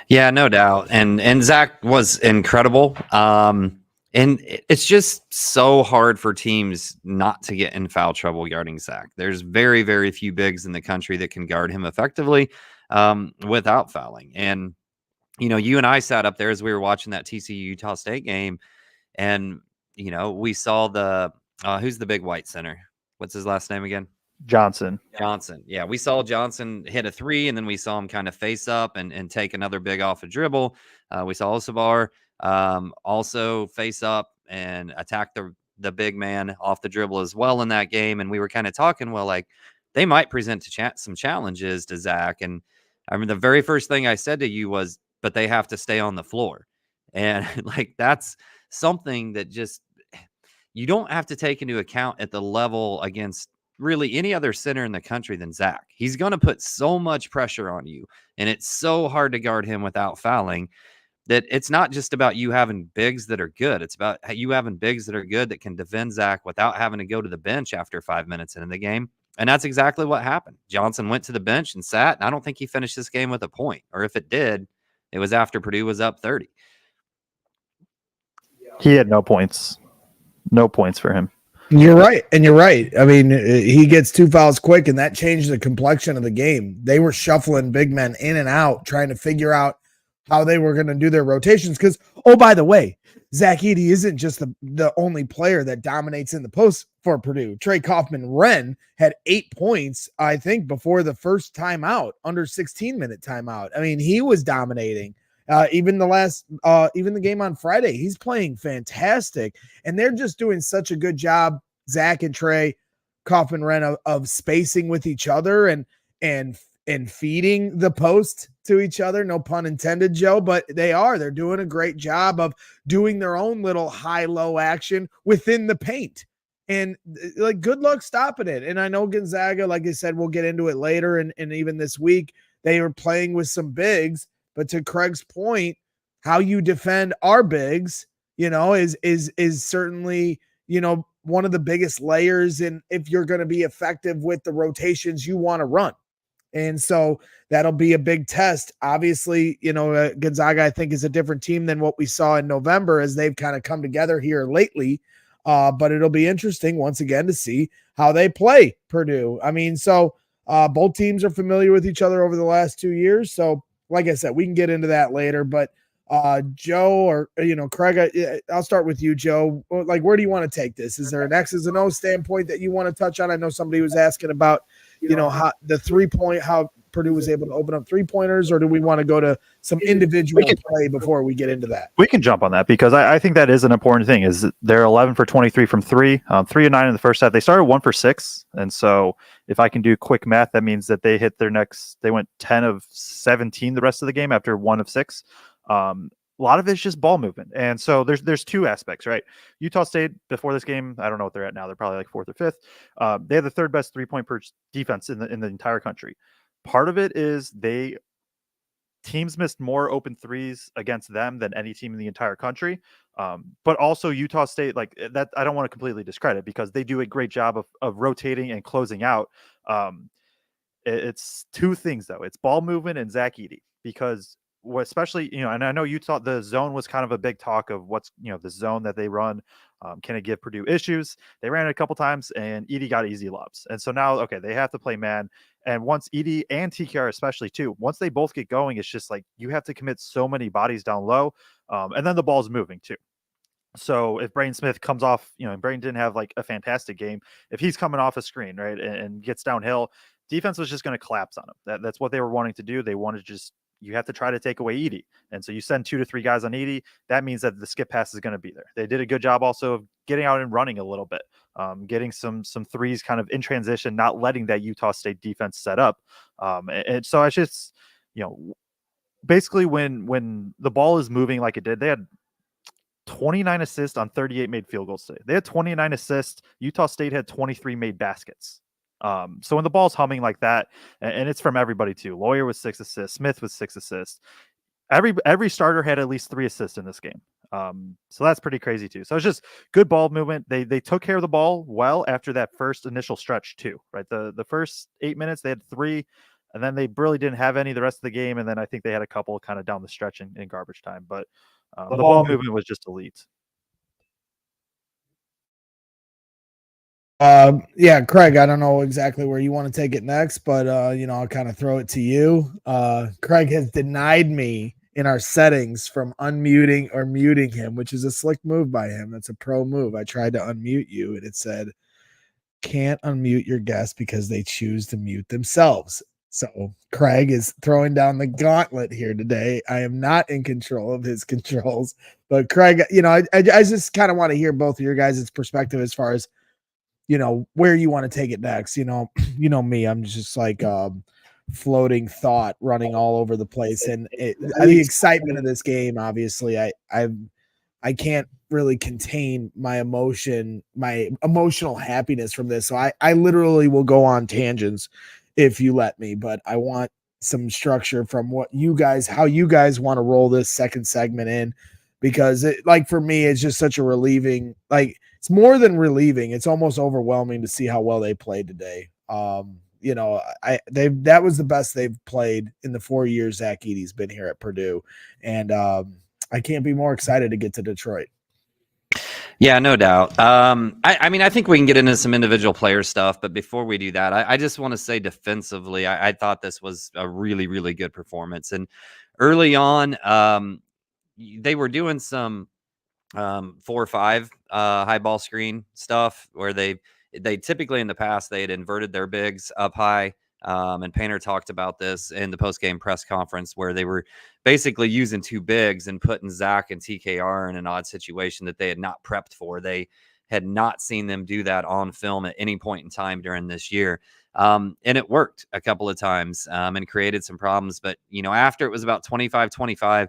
[SPEAKER 3] Yeah, no doubt. And Zach was incredible. And it's just so hard for teams not to get in foul trouble guarding Zach. There's very, very few bigs in the country that can guard him effectively without fouling. And, you and I sat up there as we were watching that TCU Utah State game, and, we saw who's the big white center? What's his last name again?
[SPEAKER 4] Johnson.
[SPEAKER 3] Yeah, we saw Johnson hit a 3, and then we saw him kind of face up and take another big off a dribble. We saw Osabar also face up and attack the big man off the dribble as well in that game. And we were kind of talking, well, like, they might present some challenges to Zach. And I mean, the very first thing I said to you was, but they have to stay on the floor. And like, that's something that just, you don't have to take into account at the level against really any other center in the country than Zach. He's going to put so much pressure on you, and it's so hard to guard him without fouling, that it's not just about you having bigs that are good. It's about you having bigs that are good that can defend Zach without having to go to the bench after 5 minutes into the game. And that's exactly what happened. Johnson went to the bench and sat, and I don't think he finished this game with a point. Or if it did, it was after Purdue was up 30.
[SPEAKER 4] He had no points. No points for him.
[SPEAKER 1] You're right. And you're right. I mean, he gets 2 fouls quick, and that changed the complexion of the game. They were shuffling big men in and out, trying to figure out how they were going to do their rotations. Because, oh, by the way, Zach Edey isn't just the only player that dominates in the post for Purdue. Kaufman-Renn had 8 points, I think, before the first timeout, under 16-minute timeout. I mean, he was dominating. Even the game on Friday, he's playing fantastic, and they're just doing such a good job, Zach and Trey Kaufman-Renn, of spacing with each other and feeding the post to each other. No pun intended, Joe, but they're doing a great job of doing their own little high-low action within the paint. And like, good luck stopping it. And I know Gonzaga, like I said, we'll get into it later, and even this week, they were playing with some bigs. But to Craig's point, how you defend our bigs, is certainly, one of the biggest layers in if you're going to be effective with the rotations you want to run. And so that'll be a big test. Obviously, Gonzaga, I think, is a different team than what we saw in November as they've kind of come together here lately. But it'll be interesting once again to see how they play Purdue. I mean, so both teams are familiar with each other over the last 2 years. So, like I said, we can get into that later, but Joe or, Kraig, I'll start with you, Joe. Like, where do you want to take this? Is there an X's and O's standpoint that you want to touch on? I know somebody was asking about, how the 3-point, how Purdue was able to open up 3-pointers, or do we want to go to some individual play before we get into that?
[SPEAKER 4] We can jump on that because I think that is an important thing. Is they're 11 for 23 from 3, 3 of 9 in the first half. They started 1 for 6, and so if I can do quick math, that means that they hit they went 10 of 17 the rest of the game after 1 of 6. A lot of it's just ball movement, and so there's 2 aspects, right? Utah State before this game, I don't know what they're at now. They're probably like 4th or 5th. They have the 3rd best 3-point per defense in the entire country. Part of it is teams missed more open threes against them than any team in the entire country. But also Utah State, like that, I don't want to completely discredit because they do a great job of rotating and closing out. It's 2 things though. It's ball movement and Zach Edey, because especially, and I know Utah, the zone was kind of a big talk of what's, the zone that they run. Can it give Purdue issues? They ran it a couple times and Edey got easy lobs. And so now, okay, they have to play man. And once Edey and TKR especially too, once they both get going, it's just like you have to commit so many bodies down low. And then the ball's moving too. So if Braden Smith comes off, and Braden didn't have like a fantastic game, if he's coming off a screen, right, and gets downhill, defense was just going to collapse on him. That's what they were wanting to do. They wanted to you have to try to take away Edey. And so you send 2 to 3 guys on Edey. That means that the skip pass is going to be there. They did a good job also of getting out and running a little bit, getting some threes kind of in transition, not letting that Utah State defense set up. And so it's just, basically when the ball is moving like it did, they had 29 assists on 38 made field goals today. They had 29 assists. Utah State had 23 made baskets. So when the ball's humming like that, and it's from everybody too, Lawyer with 6 assists, Smith with 6 assists, every starter had at least 3 assists in this game. So that's pretty crazy too. So it's just good ball movement. They took care of the ball well after that first initial stretch too, right? The first 8 minutes they had 3, and then they really didn't have any the rest of the game. And then I think they had a couple kind of down the stretch in garbage time, but the ball movement was just elite.
[SPEAKER 1] Yeah, Kraig, I don't know exactly where you want to take it next, but I'll kind of throw it to you. Kraig has denied me in our settings from unmuting or muting him, which is a slick move by him. That's a pro move. I tried to unmute you and it said, can't unmute your guest because they choose to mute themselves. So Kraig is throwing down the gauntlet here today. I am not in control of his controls, but Kraig, I just kind of want to hear both of your guys' perspective as far as, where you want to take it next. Me, I'm just like floating thought running all over the place. And the excitement of this game, obviously, I can't really contain my emotional happiness from this. So I literally will go on tangents if you let me, but I want some structure from how you guys want to roll this second segment in, because for me, it's just such a relieving, it's more than relieving. It's almost overwhelming to see how well they played today. That was the best they've played in the 4 years Zach Edey's been here at Purdue. And I can't be more excited to get to Detroit.
[SPEAKER 3] Yeah, no doubt. I mean, I think we can get into some individual player stuff, but before we do that, I just want to say defensively, I thought this was a really, really good performance. And early on, they were doing some 4-5 high ball screen stuff where they typically in the past they had inverted their bigs up high. And Painter talked about this in the post-game press conference where they were basically using two bigs and putting Zach and TKR in an odd situation that they had not prepped for. They had not seen them do that on film at any point in time during this year. And it worked a couple of times and created some problems. But, after it was about 25-25,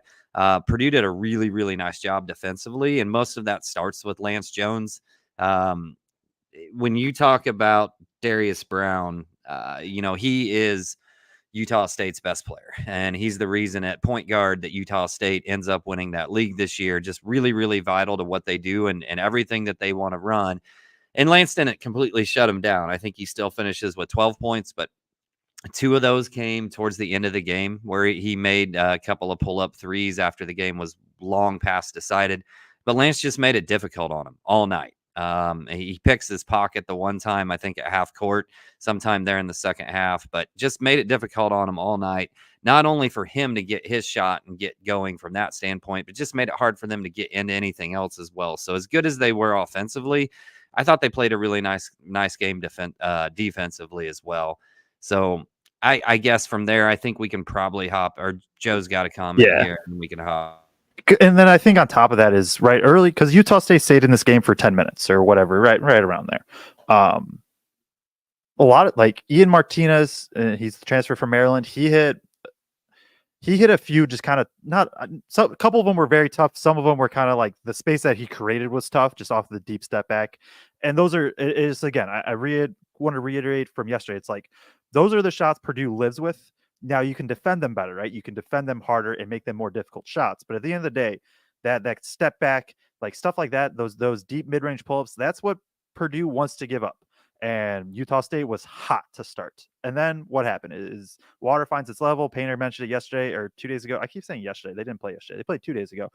[SPEAKER 3] Purdue did a really, really nice job defensively. And most of that starts with Lance Jones. When you talk about Darius Brown, he is Utah State's best player. And he's the reason at point guard that Utah State ends up winning that league this year. Just really, really vital to what they do and everything that they want to run. And Lance didn't completely shut him down. I think he still finishes with 12 points, but 2 of those came towards the end of the game where he made a couple of pull-up threes after the game was long past decided. But Lance just made it difficult on him all night. He picks his pocket the one time, I think at half court, sometime there in the second half, but just made it difficult on him all night. Not only for him to get his shot and get going from that standpoint, but just made it hard for them to get into anything else as well. So as good as they were offensively, I thought they played a really nice game defensively as well. So I guess from there, I think we can probably hop, or Joe's got a comment here and we can hop.
[SPEAKER 4] And then I think on top of that is right early, because Utah State stayed in this game for 10 minutes or whatever, right around there. A lot of like Ian Martinez, he's the transfer from Maryland. He hit a few just kind of a couple of them were very tough. Some of them were kind of like the space that he created was tough just off the deep step back. And those are, it is again, I want to reiterate from yesterday. It's like, those are the shots Purdue lives with. Now you can defend them better, right? You can defend them harder and make them more difficult shots. But at the end of the day, that step back, like stuff like that, those deep mid-range pull-ups, that's what Purdue wants to give up. And Utah State was hot to start. And then what happened is water finds its level. Painter mentioned it yesterday or 2 days ago. I keep saying yesterday. They didn't play yesterday. They played 2 days ago.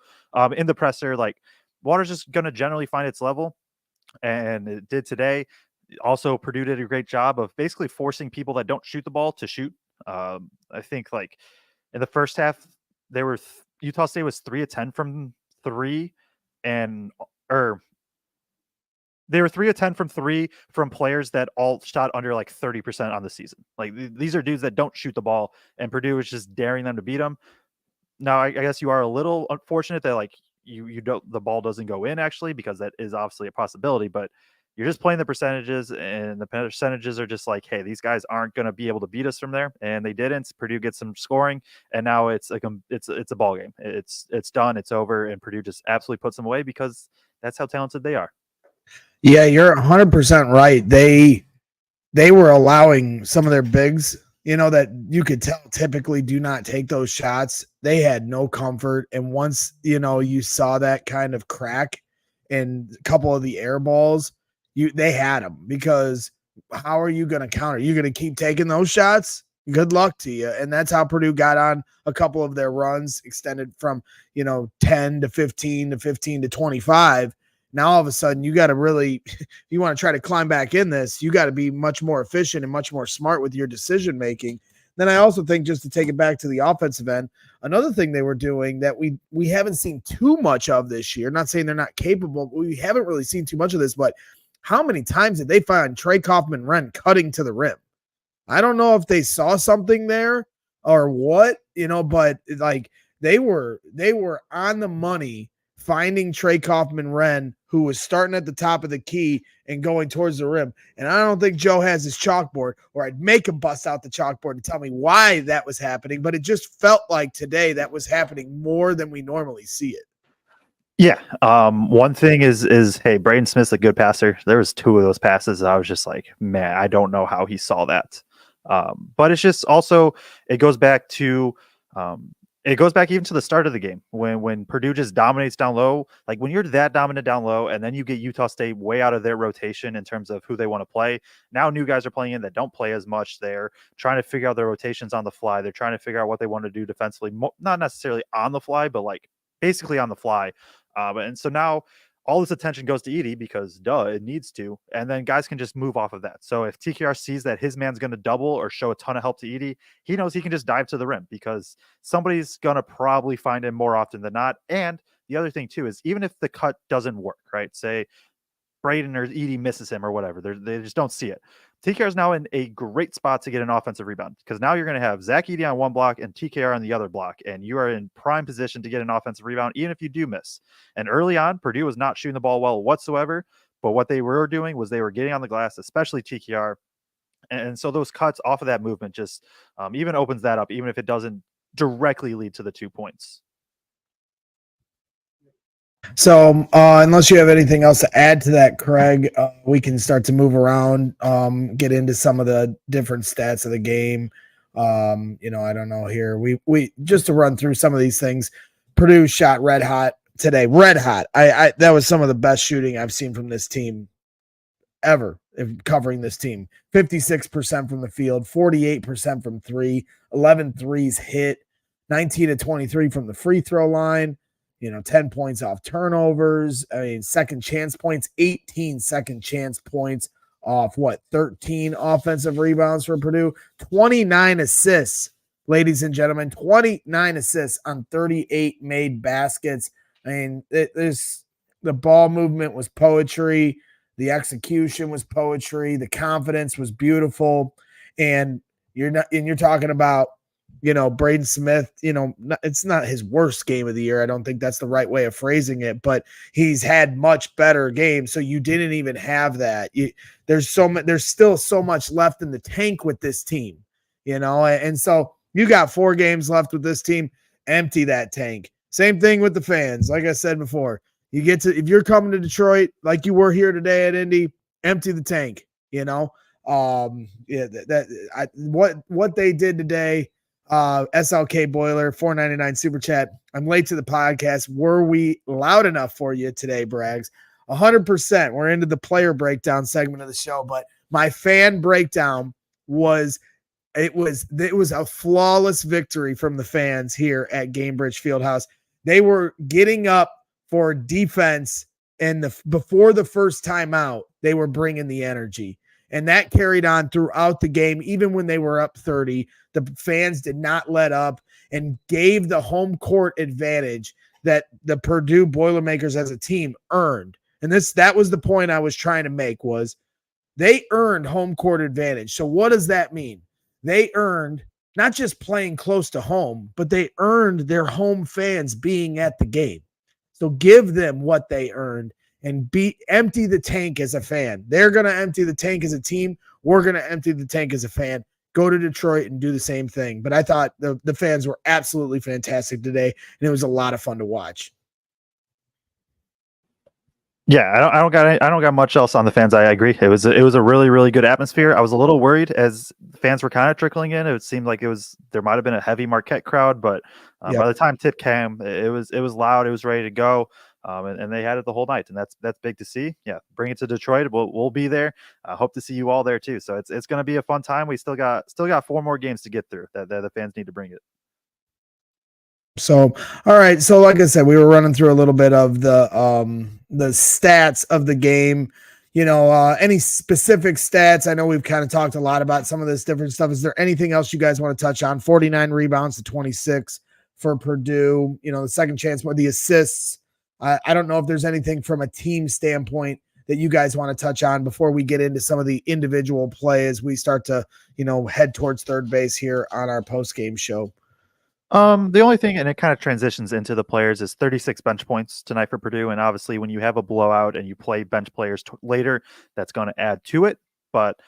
[SPEAKER 4] In the presser, like water's just going to generally find its level. And it did today. Also, Purdue did a great job of basically forcing people that don't shoot the ball to shoot. I think like in the first half, Utah State was 3 of 10 from 3, they were 3 of 10 from 3 from players that all shot under like 30% on the season. Like these are dudes that don't shoot the ball, and Purdue is just daring them to beat them. Now, I guess you are a little unfortunate that like the ball doesn't go in actually, because that is obviously a possibility, but you're just playing the percentages, and the percentages are just like, hey, these guys aren't going to be able to beat us from there, and they didn't. Purdue gets some scoring, and now it's like it's a ball game. It's done, it's over, and Purdue just absolutely puts them away because that's how talented they are.
[SPEAKER 1] Yeah, you're 100% right. They were allowing some of their bigs, that you could tell typically do not take those shots. They had no comfort, and once you saw that kind of crack in a couple of the air balls, they had them, because how are you going to counter? You're going to keep taking those shots? Good luck to you. And that's how Purdue got on a couple of their runs, extended from 10 to 15 to 15 to 25. Now all of a sudden you got to really, if you want to try to climb back in this, you got to be much more efficient and much more smart with your decision making. Then I also think, just to take it back to the offensive end, another thing they were doing that we haven't seen too much of this year, not saying they're not capable, but we haven't really seen too much of this, but how many times did they find Kaufman-Renn cutting to the rim? I don't know if they saw something there or what, but like they were on the money finding Kaufman-Renn, who was starting at the top of the key and going towards the rim. And I don't think Joe has his chalkboard, or I'd make him bust out the chalkboard and tell me why that was happening. But it just felt like today that was happening more than we normally see it.
[SPEAKER 4] Yeah. One thing is, hey, Braden Smith's a good passer. There was 2 of those passes. I was just like, man, I don't know how he saw that. But it's just also, it goes back even to the start of the game when Purdue just dominates down low. Like when you're that dominant down low, and then you get Utah State way out of their rotation in terms of who they want to play. Now new guys are playing in that don't play as much. They're trying to figure out their rotations on the fly. They're trying to figure out what they want to do defensively, not necessarily on the fly, but like basically on the fly. And so now all this attention goes to Edey because duh, it needs to, and then guys can just move off of that. So if TKR sees that his man's going to double or show a ton of help to Edey, he knows he can just dive to the rim because somebody's going to probably find him more often than not. And the other thing too is even if the cut doesn't work, right? Say Braden or Edey misses him or whatever, they just don't see it. TKR is now in a great spot to get an offensive rebound because now you're going to have Zach Edey on one block and TKR on the other block, and you are in prime position to get an offensive rebound, even if you do miss. And early on, Purdue was not shooting the ball well whatsoever, but what they were doing was they were getting on the glass, especially TKR. And so those cuts off of that movement just even opens that up, even if it doesn't directly lead to the 2 points.
[SPEAKER 1] So unless you have anything else to add to that, Kraig, we can start to move around, get into some of the different stats of the game. I don't know here. We just to run through some of these things. Purdue shot red hot today. Red hot. I that was some of the best shooting I've seen from this team ever, covering this team. 56% from the field, 48% from three, 11 threes hit, 19 to 23 from the free throw line. 10 points off turnovers. I mean, second chance points, 18 second chance points off 13 offensive rebounds for Purdue, 29 assists, ladies and gentlemen, 29 assists on 38 made baskets. I mean, the ball movement was poetry. The execution was poetry. The confidence was beautiful. And you're talking about, Braden Smith, it's not his worst game of the year. I don't think that's the right way of phrasing it, but he's had much better games. So you didn't even have that. There's still so much left in the tank with this team, and so you got 4 games left with this team. Empty that tank. Same thing with the fans. Like I said before, if you're coming to Detroit, like you were here today at Indy, empty the tank, what they did today. SLK Boiler, $4.99 super chat. I'm late to the podcast. Were we loud enough for you today, Braggs? 100%. We're into the player breakdown segment of the show, but my fan breakdown was a flawless victory from the fans here at Gamebridge Fieldhouse. They were getting up for defense, and before the first timeout, they were bringing the energy. And that carried on throughout the game. Even when they were up 30, the fans did not let up and gave the home court advantage that the Purdue Boilermakers as a team earned. And that was the point I was trying to make, was they earned home court advantage. So what does that mean? They earned not just playing close to home, but they earned their home fans being at the game. So give them what they earned. And empty the tank as a fan. They're going to empty the tank as a team. We're going to empty the tank as a fan. Go to Detroit and do the same thing. But I thought the fans were absolutely fantastic today, and it was a lot of fun to watch.
[SPEAKER 4] Yeah, I don't got much else on the fans. I agree. It was a really, really good atmosphere. I was a little worried as fans were kind of trickling in. It seemed like there might have been a heavy Marquette crowd, but by the time tip came, it was loud. It was ready to go. And they had it the whole night, and that's big to see. Yeah, bring it to Detroit. We'll be there. Hope to see you all there too. So it's going to be a fun time. We still got 4 more games to get through. That the fans need to bring it.
[SPEAKER 1] So, all right. So, like I said, we were running through a little bit of the stats of the game. Any specific stats? I know we've kind of talked a lot about some of this different stuff. Is there anything else you guys want to touch on? 49 rebounds to 26 for Purdue. The second chance, the assists. I don't know if there's anything from a team standpoint that you guys want to touch on before we get into some of the individual play as we start to, head towards third base here on our post-game show.
[SPEAKER 4] The only thing, and it kind of transitions into the players, is 36 bench points tonight for Purdue. And obviously when you have a blowout and you play bench players later, that's going to add to it. But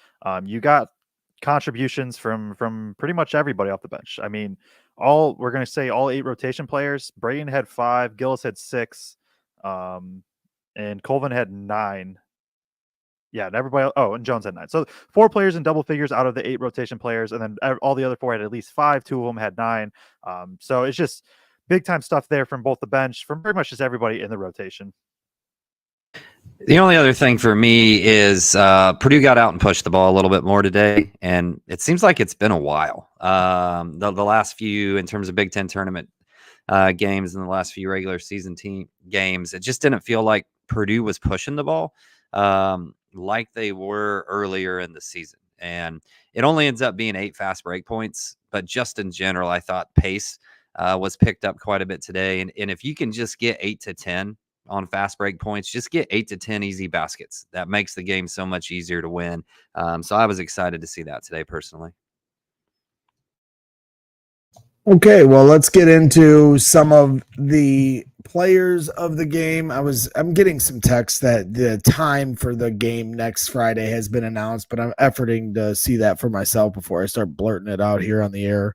[SPEAKER 4] you got contributions from pretty much everybody off the bench. I mean, we're going to say all 8 rotation players. Braden had 5, Gillis had 6, and Colvin had 9. Yeah, and everybody. Oh, and Jones had 9. So 4 players in double figures out of the 8 rotation players, and then all the other 4 had at least 5. 2 of them had 9. So it's just big time stuff there from both the bench, from pretty much just everybody in the rotation.
[SPEAKER 3] The only other thing for me is Purdue got out and pushed the ball a little bit more today, and it seems like it's been a while. The last few, in terms of Big Ten tournament games and the last few regular season team games, it just didn't feel like Purdue was pushing the ball like they were earlier in the season. And it only ends up being 8 fast break points. But just in general, I thought pace was picked up quite a bit today. And if you can just get 8 to 10 on fast break points, just get 8 to 10 easy baskets. That makes the game so much easier to win. So I was excited to see that today personally.
[SPEAKER 1] Okay, well, let's get into some of the players of the game. I'm getting some text that the time for the game next Friday has been announced, but I'm efforting to see that for myself before I start blurting it out here on the air.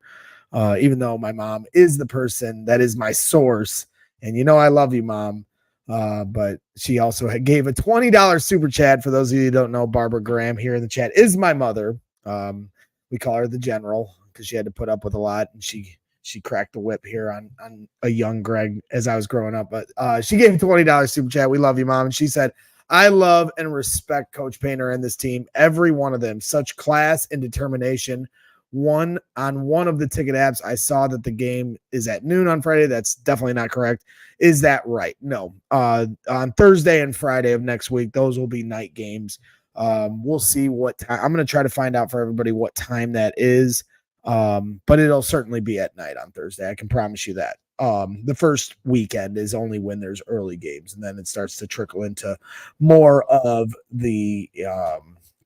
[SPEAKER 1] Even though my mom is the person that is my source, and I love you, Mom. But she also gave a $20 super chat. For those of you who don't know, Barbara Graham here in the chat is my mother. We call her the General because she had to put up with a lot, and she cracked the whip here on a young Greg as I was growing up. But she gave a $20 super chat. We love you, Mom. And she said, I love and respect Coach Painter and this team. Every one of them, such class and determination. On one of the ticket apps, I saw that the game is at noon on Friday. That's definitely not correct. Is that right? No. On Thursday and Friday of next week, those will be night games. We'll see what time. I'm going to try to find out for everybody what time that is. But it'll certainly be at night on Thursday. I can promise you that. The first weekend is only when there's early games, and then it starts to trickle into more of the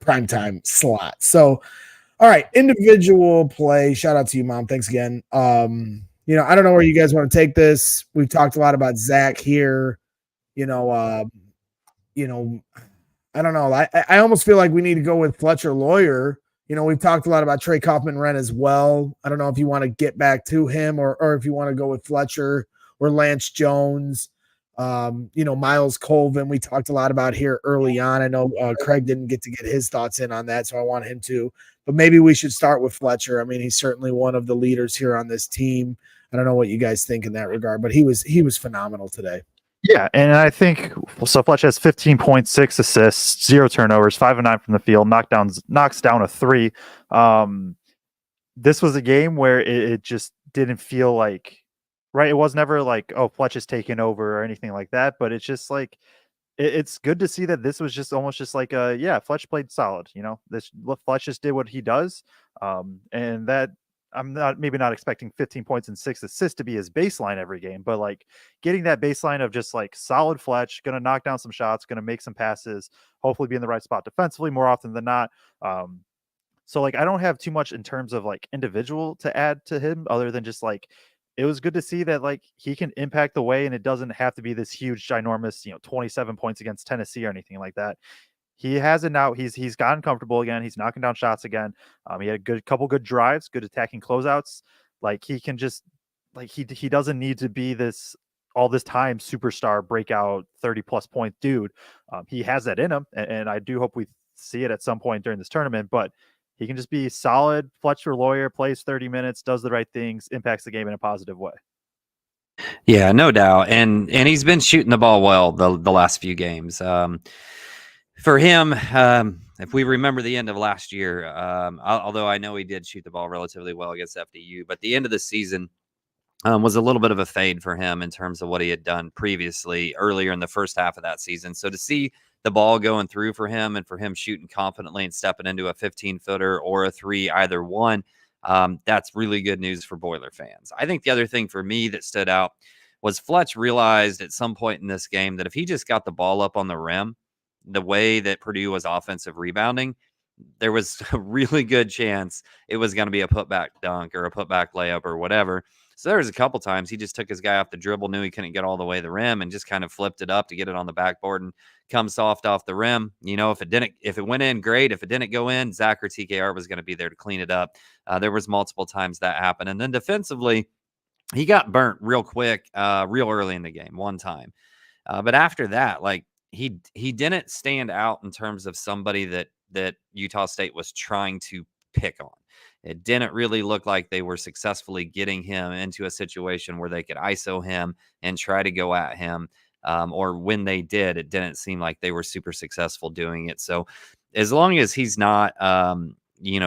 [SPEAKER 1] primetime slot. So, all right, individual play. Shout out to you, Mom. Thanks again. I don't know where you guys want to take this. We've talked a lot about Zach here. I don't know. I almost feel like we need to go with Fletcher Lawyer. We've talked a lot about Trey Kaufman-Renn as well. I don't know if you want to get back to him or if you want to go with Fletcher or Lance Jones. Miles Colvin, we talked a lot about here early on. I know Kraig didn't get to get his thoughts in on that, so I want him to. But maybe we should start with Fletcher. I mean, he's certainly one of the leaders here on this team. I don't know what you guys think in that regard, but he was phenomenal today.
[SPEAKER 4] Yeah, and I think so. Fletcher has 15.6 assists, 0 turnovers, 5 of 9 from the field, knocks down a 3. This was a game where it just didn't feel like right. It was never like, oh, Fletcher's taking over or anything like that. But it's just like it's good to see that this was just almost just like Fletch played solid. Fletch just did what he does, and that. I'm not expecting 15 points and 6 assists to be his baseline every game, but like getting that baseline of just like solid Fletch, going to knock down some shots, going to make some passes, hopefully be in the right spot defensively more often than not. So like I don't have too much in terms of like individual to add to him other than just like it was good to see that like he can impact the way and it doesn't have to be this huge, ginormous, 27 points against Tennessee or anything like that. He has it now. He's gotten comfortable again. He's knocking down shots again. He had a couple good drives, good attacking closeouts. Like he can just like he doesn't need to be all this time superstar breakout 30+ point dude. He has that in him, and I do hope we see it at some point during this tournament. But he can just be solid. Fletcher Lawyer plays 30 minutes, does the right things, impacts the game in a positive way.
[SPEAKER 3] Yeah, no doubt, and he's been shooting the ball well the last few games. For him, if we remember the end of last year, although I know he did shoot the ball relatively well against FDU, but the end of the season was a little bit of a fade for him in terms of what he had done previously earlier in the first half of that season. So to see the ball going through for him and for him shooting confidently and stepping into a 15-footer or a 3, either one, that's really good news for Boiler fans. I think the other thing for me that stood out was Fletch realized at some point in this game that if he just got the ball up on the rim, the way that Purdue was offensive rebounding, there was a really good chance it was going to be a putback dunk or a putback layup or whatever. So there was a couple times he just took his guy off the dribble, knew he couldn't get all the way to the rim, and just kind of flipped it up to get it on the backboard and come soft off the rim. If it went in, great. If it didn't go in, Zach or TKR was going to be there to clean it up. There was multiple times that happened. And then defensively, he got burnt real quick, real early in the game, one time. But after that, like, he didn't stand out in terms of somebody that Utah State was trying to pick on. It didn't really look like they were successfully getting him into a situation where they could ISO him and try to go at him. Or when they did, it didn't seem like they were super successful doing it. So as long as he's not,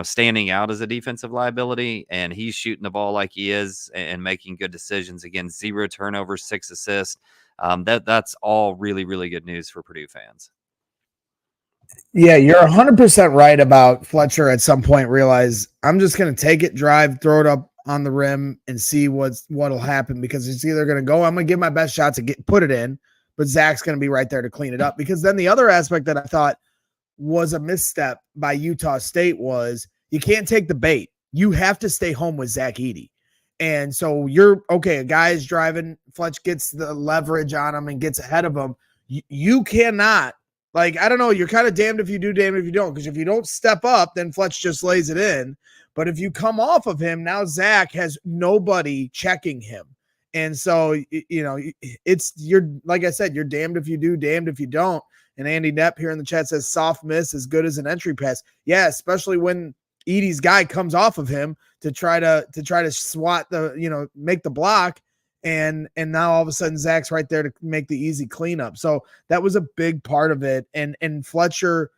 [SPEAKER 3] standing out as a defensive liability and he's shooting the ball like he is and making good decisions, again, 0 turnovers, 6 assists. That's all really, really good news for Purdue fans.
[SPEAKER 1] Yeah, you're 100% right about Fletcher at some point realize I'm just going to take it, drive, throw it up on the rim and see what'll happen, because it's either going to go, I'm going to give my best shot to put it in, but Zach's going to be right there to clean it up. Because then the other aspect that I thought was a misstep by Utah State was you can't take the bait. You have to stay home with Zach Edey. And so a guy is driving, Fletch gets the leverage on him and gets ahead of him. You cannot, I don't know, you're kind of damned if you do, damned if you don't, because if you don't step up, then Fletch just lays it in. But if you come off of him, now Zach has nobody checking him. And so, you're, like I said, you're damned if you do, damned if you don't. And Andy Knepp here in the chat says soft miss as good as an entry pass. Yeah, especially when Edey's guy comes off of him to try to swat make the block. And now all of a sudden Zach's right there to make the easy cleanup. So that was a big part of it. And Fletcher,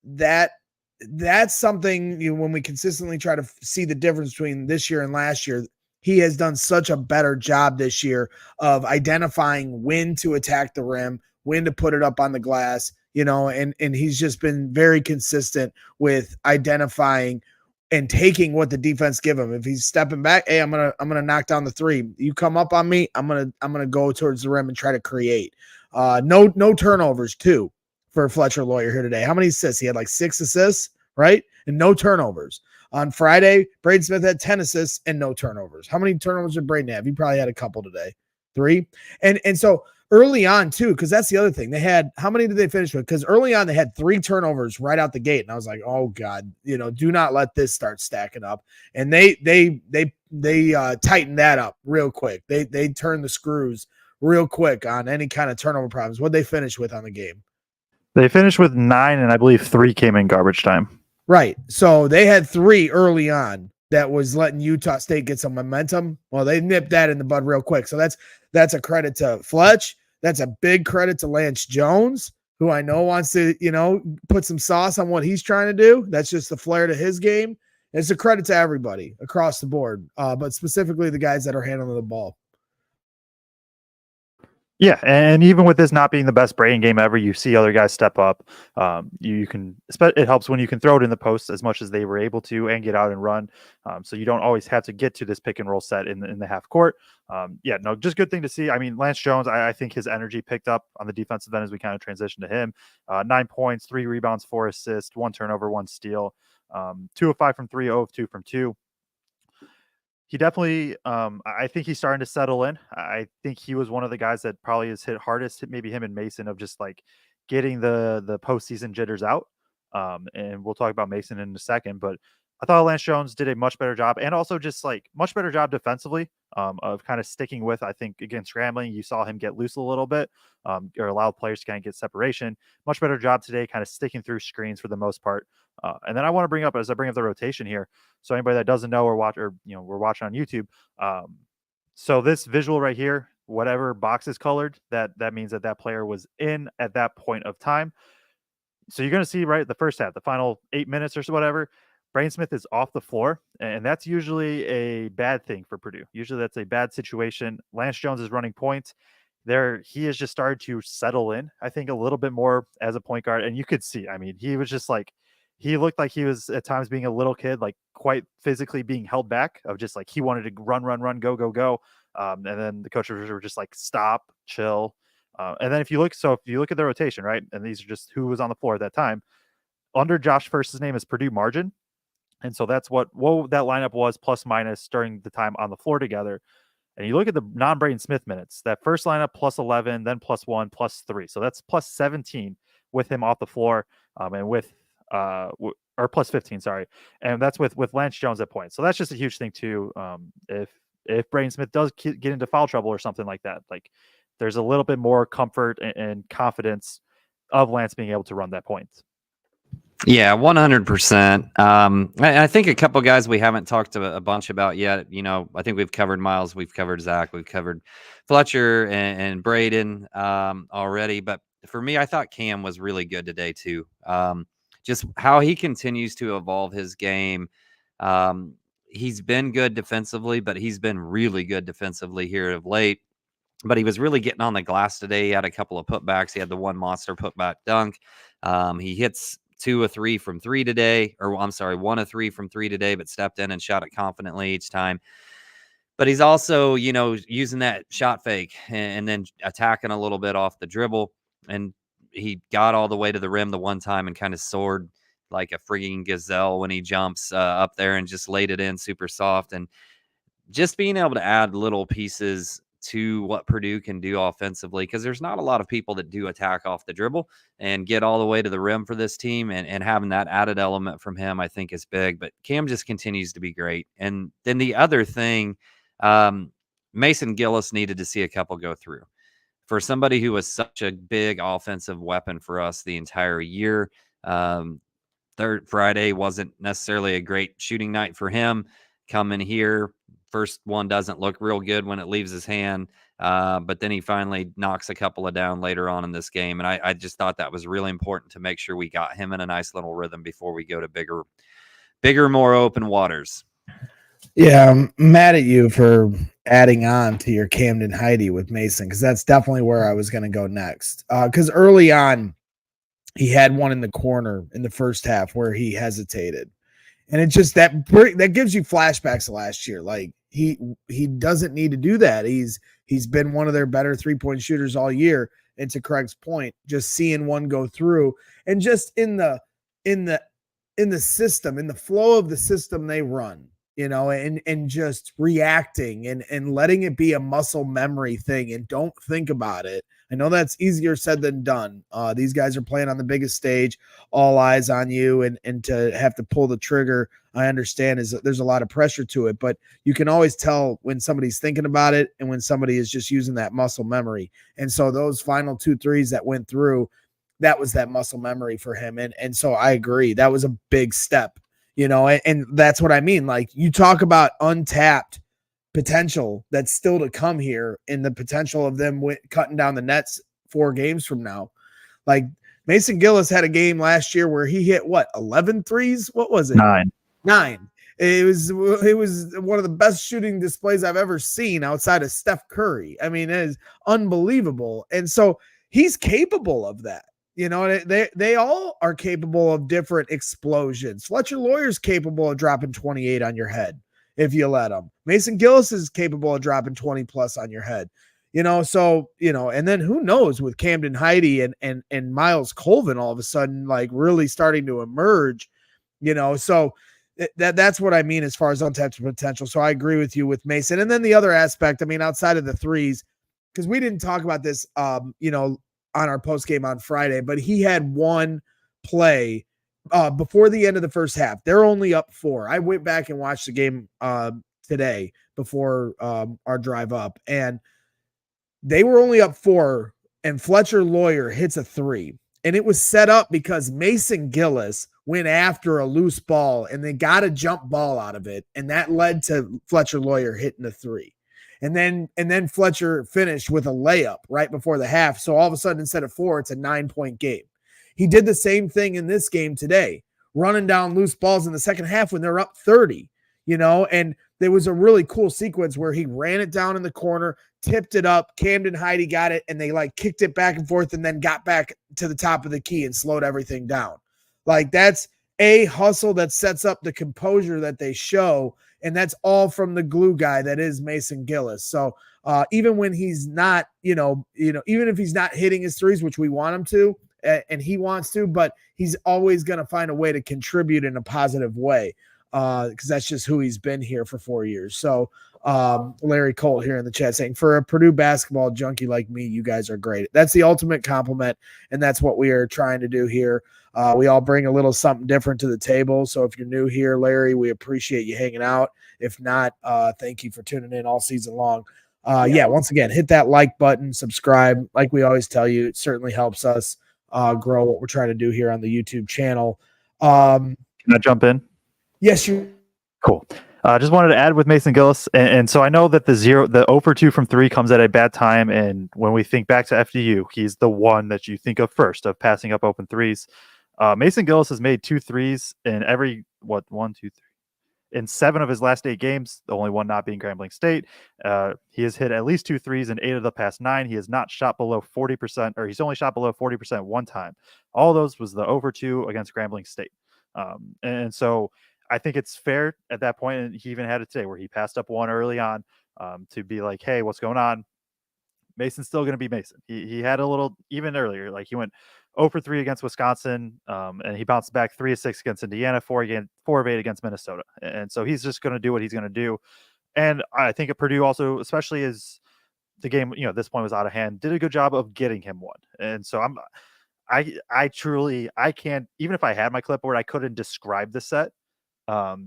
[SPEAKER 1] that's something when we consistently try to see the difference between this year and last year, he has done such a better job this year of identifying when to attack the rim, when to put it up on the glass, and he's just been very consistent with identifying and taking what the defense give him. If he's stepping back, hey, I'm gonna knock down the three. You come up on me, I'm gonna go towards the rim and try to create. No turnovers too for Fletcher Lawyer here today. How many assists? He had 6 assists, right? And no turnovers. On Friday, Braden Smith had 10 assists and no turnovers. How many turnovers did Braden have? He probably had a couple today. 3. And so early on too, because that's the other thing. They had, how many did they finish with? Because early on they had 3 turnovers right out the gate. And I was like, oh God, do not let this start stacking up. And they tightened that up real quick. They turned the screws real quick on any kind of turnover problems. What'd they finish with on the game?
[SPEAKER 4] They finished with 9, and I believe 3 came in garbage time.
[SPEAKER 1] Right. So they had 3 early on that was letting Utah State get some momentum. Well, they nipped that in the bud real quick. So that's a credit to Fletch. That's a big credit to Lance Jones, who I know wants to, put some sauce on what he's trying to do. That's just the flair to his game. It's a credit to everybody across the board, but specifically the guys that are handling the ball.
[SPEAKER 4] Yeah, and even with this not being the best Braden game ever, you see other guys step up. It helps when you can throw it in the post as much as they were able to and get out and run. So you don't always have to get to this pick and roll set in the half court. Just good thing to see. I mean, Lance Jones, I think his energy picked up on the defensive end as we kind of transition to him. 9 points, 3 rebounds, 4 assists, 1 turnover, 1 steal, 2 of 5 from 3, 0 of 2 from 2. He definitely, I think he's starting to settle in. I think he was one of the guys that probably has hit hardest, maybe him and Mason, of just getting the postseason jitters out. And we'll talk about Mason in a second, but I thought Lance Jones did a much better job, and also just much better job defensively of kind of sticking with. I think against Grambling, you saw him get loose a little bit, or allow players to kind of get separation. Much better job today, kind of sticking through screens for the most part. And then I want to bring up, as I bring up the rotation here, so anybody that doesn't know or watch, or we're watching on YouTube. So this visual right here, whatever box is colored, that means that player was in at that point of time. So you're going to see right the first half, the final 8 minutes or so, whatever. Braden Smith is off the floor, and that's usually a bad thing for Purdue. Usually that's a bad situation. Lance Jones is running points. He has just started to settle in, I think, a little bit more as a point guard. And you could see, I mean, he was just he looked like he was at times being a little kid, quite physically being held back, of just he wanted to run, go. And then the coaches were just stop, chill. And then if you look at the rotation, right, and these are just who was on the floor at that time. Under Josh First's name is Purdue margin. And so that's what that lineup was, plus minus, during the time on the floor together. And you look at the non-Braden Smith minutes, that first lineup plus 11, then plus 1, plus 3. So that's plus 17 with him off the floor, and with or plus 15, sorry. And that's with Lance Jones at point. So that's just a huge thing too. If Braden Smith does get into foul trouble or something like that, there's a little bit more comfort and confidence of Lance being able to run that point.
[SPEAKER 3] Yeah, 100%. I think a couple guys we haven't talked a bunch about yet. I think we've covered Miles, we've covered Zach, we've covered Fletcher and Braden already. But for me, I thought Cam was really good today too. Just how he continues to evolve his game. He's been good defensively, but he's been really good defensively here of late. but he was really getting on the glass today. He had a couple of putbacks. He had the one monster putback dunk. He hits 2 of 3 from 3 today, or I'm sorry, 1 of 3 from 3 today, but stepped in and shot it confidently each time. But he's also, using that shot fake and then attacking a little bit off the dribble. And he got all the way to the rim the one time and kind of soared like a frigging gazelle when he jumps up there and just laid it in super soft. And just being able to add little pieces to what Purdue can do offensively, because there's not a lot of people that do attack off the dribble and get all the way to the rim for this team, and having that added element from him, I think, is big. But Cam just continues to be great. And then the other thing, Mason Gillis needed to see a couple go through. For somebody who was such a big offensive weapon for us the entire year, third Friday wasn't necessarily a great shooting night for him. Coming here, first one doesn't look real good when it leaves his hand, but then he finally knocks a couple of down later on in this game. And I just thought that was really important to make sure we got him in a nice little rhythm before we go to bigger, more open waters.
[SPEAKER 1] Yeah, I'm mad at you for adding on to your Camden Heidi with Mason, because that's definitely where I was going to go next. Because early on, he had one in the corner in the first half where he hesitated. And it just that gives you flashbacks to last year. Like he doesn't need to do that. He's been one of their better 3-point shooters all year. And to Craig's point, just seeing one go through and just in the system, in the flow of the system they run, and just reacting and letting it be a muscle memory thing and don't think about it. I know that's easier said than done. These guys are playing on the biggest stage, all eyes on you, and to have to pull the trigger, I understand there's a lot of pressure to it, but you can always tell when somebody's thinking about it and when somebody is just using that muscle memory. And so those final 2 threes that went through, that was that muscle memory for him. And so I agree. That was a big step, and that's what I mean. Like, you talk about untapped potential that's still to come here, and the potential of them cutting down the nets 4 games from now. Like, Mason Gillis had a game last year where he hit 11 threes. What was it? 9. It was one of the best shooting displays I've ever seen outside of Steph Curry. I mean, it is unbelievable. And so he's capable of that. They all are capable of different explosions. Fletcher Lawyer's capable of dropping 28 on your head if you let him. Mason Gillis is capable of dropping 20 plus on your head. And then who knows with Camden Heidi and Miles Colvin all of a sudden, like, really starting to emerge, so that's what I mean as far as untapped potential. So I agree with you with Mason. And then the other aspect, I mean, outside of the threes, because we didn't talk about this, on our post game on Friday, but he had one play before the end of the first half. They're only up 4. I went back and watched the game today before our drive up, and they were only up 4, and Fletcher Lawyer hits a 3. And it was set up because Mason Gillis went after a loose ball and they got a jump ball out of it. And that led to Fletcher Lawyer hitting a 3. And then Fletcher finished with a layup right before the half. So all of a sudden, instead of 4, it's a 9-point game. He did the same thing in this game today, running down loose balls in the second half when they're up 30, and there was a really cool sequence where he ran it down in the corner, tipped it up, Camden Heidi got it, and they kicked it back and forth and then got back to the top of the key and slowed everything down. Like, that's a hustle that sets up the composure that they show. And that's all from the glue guy that is Mason Gillis. So even when he's not, even if he's not hitting his threes, which we want him to, and he wants to, but he's always going to find a way to contribute in a positive way because that's just who he's been here for 4 years. So Larry Colt here in the chat saying, for a Purdue basketball junkie like me, you guys are great. That's the ultimate compliment, and that's what we are trying to do here. We all bring a little something different to the table. So if you're new here, Larry, we appreciate you hanging out. If not, thank you for tuning in all season long. Once again, hit that like button, subscribe. Like we always tell you, it certainly helps us grow what we're trying to do here on the YouTube channel.
[SPEAKER 4] Can I jump in?
[SPEAKER 1] Yes, you.
[SPEAKER 4] Cool. Just wanted to add with Mason Gillis. And so I know that the 0 for 2 from 3 comes at a bad time. And when we think back to FDU, he's the one that you think of first of passing up open threes. Mason Gillis has made 2 threes in every, 1, 2, 3. in 7 of his last 8 games, the only one not being Grambling State. He has hit at least 2 threes in 8 of the past 9. He has not shot below 40%, or he's only shot below 40% one time. All of those was the over 2 against Grambling State. And so I think it's fair at that point, and he even had it today where he passed up one early on to be like, hey, what's going on? Mason's still going to be Mason. He had a little, even earlier, like he went 0 for 3 against Wisconsin, and he bounced back 3 of 6 against Indiana, 4 of 8 against Minnesota. And so he's just going to do what he's going to do. And I think at Purdue also, especially as the game, at this point was out of hand, did a good job of getting him one. And so I truly can't, even if I had my clipboard, I couldn't describe the set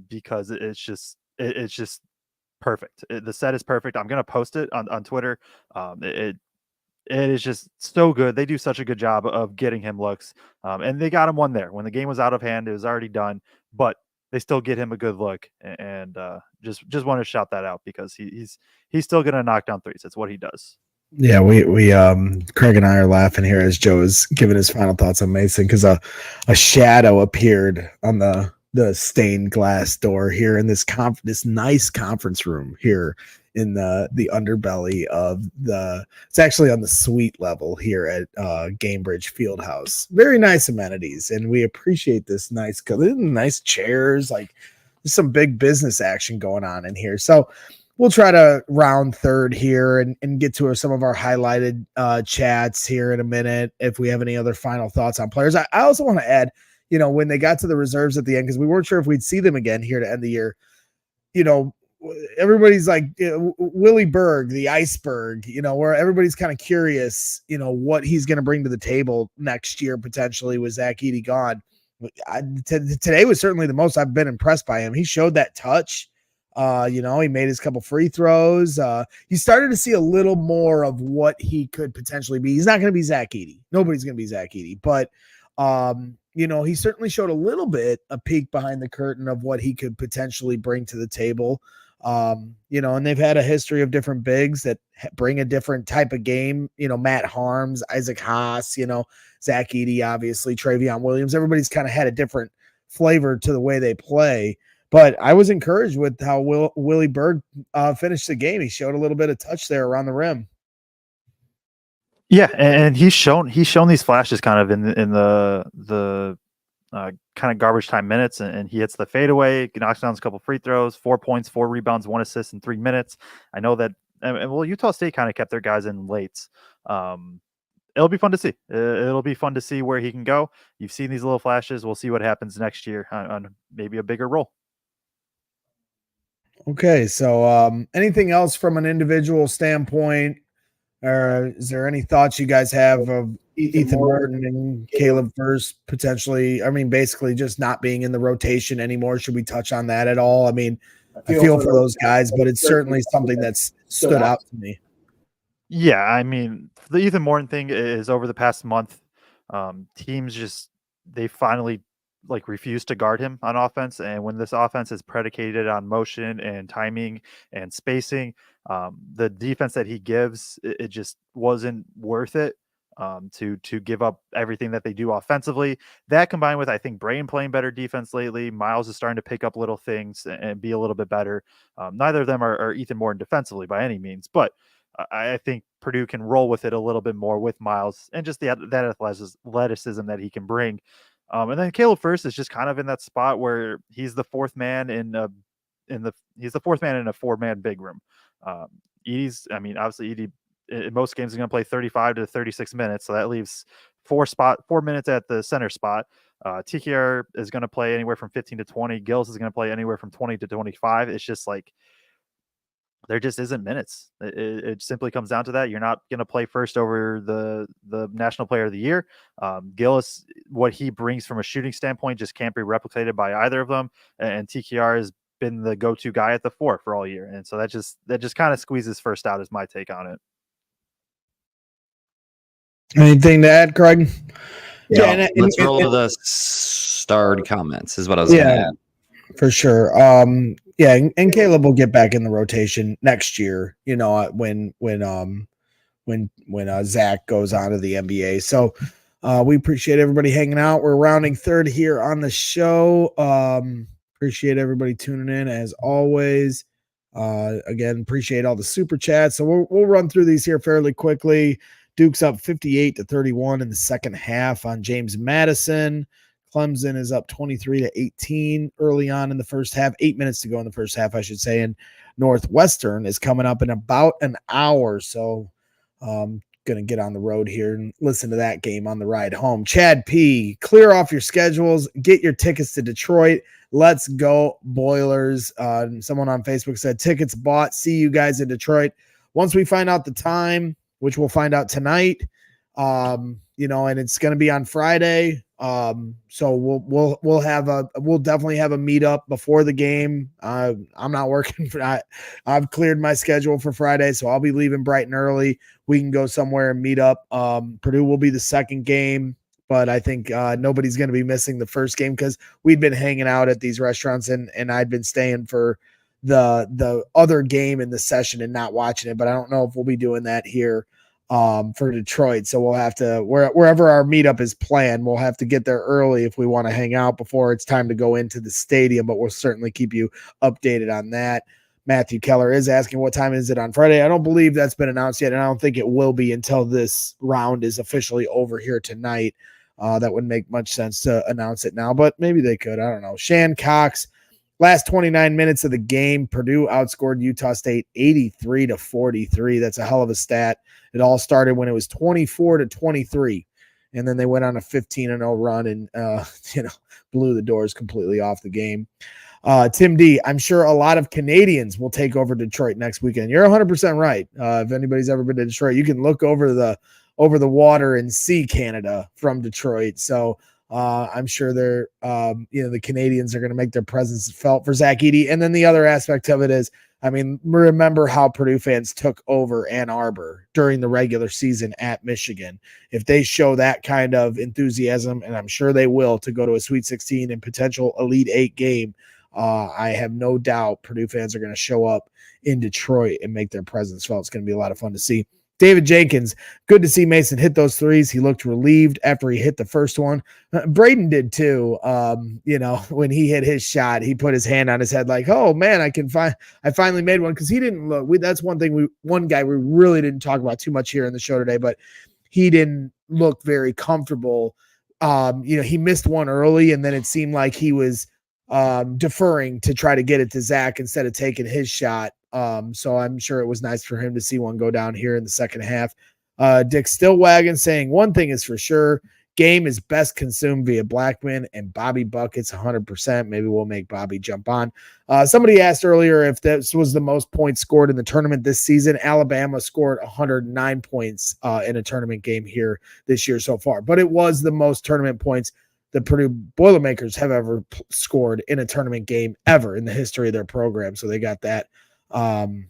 [SPEAKER 4] because it's just perfect. The set is perfect. I'm going to post it on Twitter. It is just so good. They do such a good job of getting him looks. And they got him one there. When the game was out of hand, it was already done, but they still get him a good look. And just want to shout that out because he's still going to knock down threes. It's what he does.
[SPEAKER 1] Yeah, we Kraig and I are laughing here as Joe is giving his final thoughts on Mason because a shadow appeared on the stained glass door here in this nice conference room here in the underbelly of it's actually on the suite level here at Gamebridge Fieldhouse. Very nice amenities, and we appreciate this nice chairs. Like there's some big business action going on in here. So we'll try to round third here and get to some of our highlighted chats here in a minute if we have any other final thoughts on players. I also want to add, when they got to the reserves at the end, because we weren't sure if we'd see them again here to end the year, everybody's like Willie Berg, the iceberg, where everybody's kind of curious, what he's going to bring to the table next year, potentially with Zach Edey gone. Today was certainly the most I've been impressed by him. He showed that touch. He made his couple free throws. You started to see a little more of what he could potentially be. He's not going to be Zach Edey. Nobody's going to be Zach Edey, but he certainly showed a little bit a peek behind the curtain of what he could potentially bring to the table. And they've had a history of different bigs that bring a different type of game. Matt Harms, Isaac Haas, Zach Edey, obviously Travion Williams. Everybody's kind of had a different flavor to the way they play. But I was encouraged with how Willie Berg finished the game. He showed a little bit of touch there around the rim.
[SPEAKER 4] Yeah, and he's shown these flashes kind of in the kind of garbage time minutes, and he hits the fadeaway, knocks down a couple free throws, 4 points, 4 rebounds, 1 assist in 3 minutes. I know that, Utah State kind of kept their guys in late. It'll be fun to see. It'll be fun to see where he can go. You've seen these little flashes. We'll see what happens next year on maybe a bigger role.
[SPEAKER 1] Okay, so anything else from an individual standpoint, or is there any thoughts you guys have of Ethan Martin and Caleb First potentially? I mean, basically just not being in the rotation anymore. Should we touch on that at all? I mean, I feel for those guys, but it's certainly something that's stood out to me.
[SPEAKER 4] Yeah, I mean, the Ethan Morton thing is over the past month. Teams they finally refuse to guard him on offense. And when this offense is predicated on motion and timing and spacing, the defense that he gives, it just wasn't worth it to give up everything that they do offensively. That combined with, I think, Brain playing better defense lately. Miles is starting to pick up little things and be a little bit better. Neither of them are Ethan Morton defensively by any means, but I think Purdue can roll with it a little bit more with Miles and just that athleticism that he can bring. And then Caleb First is just kind of in that spot where he's the fourth man in a 4-man big room. Obviously Edey in most games is going to play 35 to 36 minutes. So that leaves 4 minutes at the center spot. TKR is going to play anywhere from 15 to 20. Gillis is going to play anywhere from 20 to 25. It's just there just isn't minutes. It simply comes down to that. You're not going to play First over the National Player of the Year. Gillis, what he brings from a shooting standpoint just can't be replicated by either of them. And TKR has been the go-to guy at the 4 for all year. And so that just kind of squeezes First out is my take on it.
[SPEAKER 1] Anything to add, Kraig?
[SPEAKER 3] Yeah, let's roll to the starred comments is what I was going to add.
[SPEAKER 1] For sure. And Caleb will get back in the rotation next year, when Zach goes on to the NBA. So we appreciate everybody hanging out. We're rounding third here on the show. Appreciate everybody tuning in as always. Again, appreciate all the super chats. So we'll run through these here fairly quickly. Duke's up 58-31 in the second half on James Madison. Clemson is up 23-18 early on in the first half. 8 minutes to go in the first half, I should say. And Northwestern is coming up in about an hour. So going to get on the road here and listen to that game on the ride home. Chad P., clear off your schedules. Get your tickets to Detroit. Let's go, Boilers. Someone on Facebook said, tickets bought. See you guys in Detroit. Once we find out the time, which we'll find out tonight, and it's going to be on Friday. So we'll definitely have a meetup before the game. I'm not working for that. I've cleared my schedule for Friday, so I'll be leaving bright and early. We can go somewhere and meet up. Purdue will be the second game, but I think nobody's going to be missing the first game because we'd been hanging out at these restaurants and I'd been staying for the other game in the session and not watching it, but I don't know if we'll be doing that here for Detroit. So we'll have to, wherever our meetup is planned, we'll have to get there early if we want to hang out before it's time to go into the stadium, but we'll certainly keep you updated on that. Matthew Keller is asking what time is it on Friday. I don't believe that's been announced yet, and I don't think it will be until this round is officially over here tonight. That wouldn't make much sense to announce it now, but maybe they could. I don't know. Shan Cox, last 29 minutes of the game, Purdue outscored Utah State 83-43. That's a hell of a stat. It all started when it was 24-23, and then they went on a 15-0 run and blew the doors completely off the game. Tim D, I'm sure a lot of Canadians will take over Detroit next weekend. You're 100% right. If anybody's ever been to Detroit, you can look over the water and see Canada from Detroit. So I'm sure they're, the Canadians are going to make their presence felt for Zach Edey. And then the other aspect of it is, remember how Purdue fans took over Ann Arbor during the regular season at Michigan. If they show that kind of enthusiasm, and I'm sure they will, to go to a Sweet 16 and potential Elite 8 game, I have no doubt Purdue fans are going to show up in Detroit and make their presence felt. It's going to be a lot of fun to see. David Jenkins, good to see Mason hit those threes. He looked relieved after he hit the first one. Braden did too. When he hit his shot, he put his hand on his head like, oh man, I finally made one. Cause he didn't look, that's one guy we really didn't talk about too much here in the show today, but he didn't look very comfortable. He missed one early and then it seemed like he was deferring to try to get it to Zach instead of taking his shot. So I'm sure it was nice for him to see one go down here in the second half. Dick Stillwagon saying one thing is for sure, game is best consumed via Blackman and Bobby Buckets 100%. Maybe we'll make Bobby jump on. Somebody asked earlier if this was the most points scored in the tournament this season. Alabama scored 109 points in a tournament game here this year so far, but it was the most tournament points the Purdue Boilermakers have ever scored in a tournament game ever in the history of their program. So they got that. And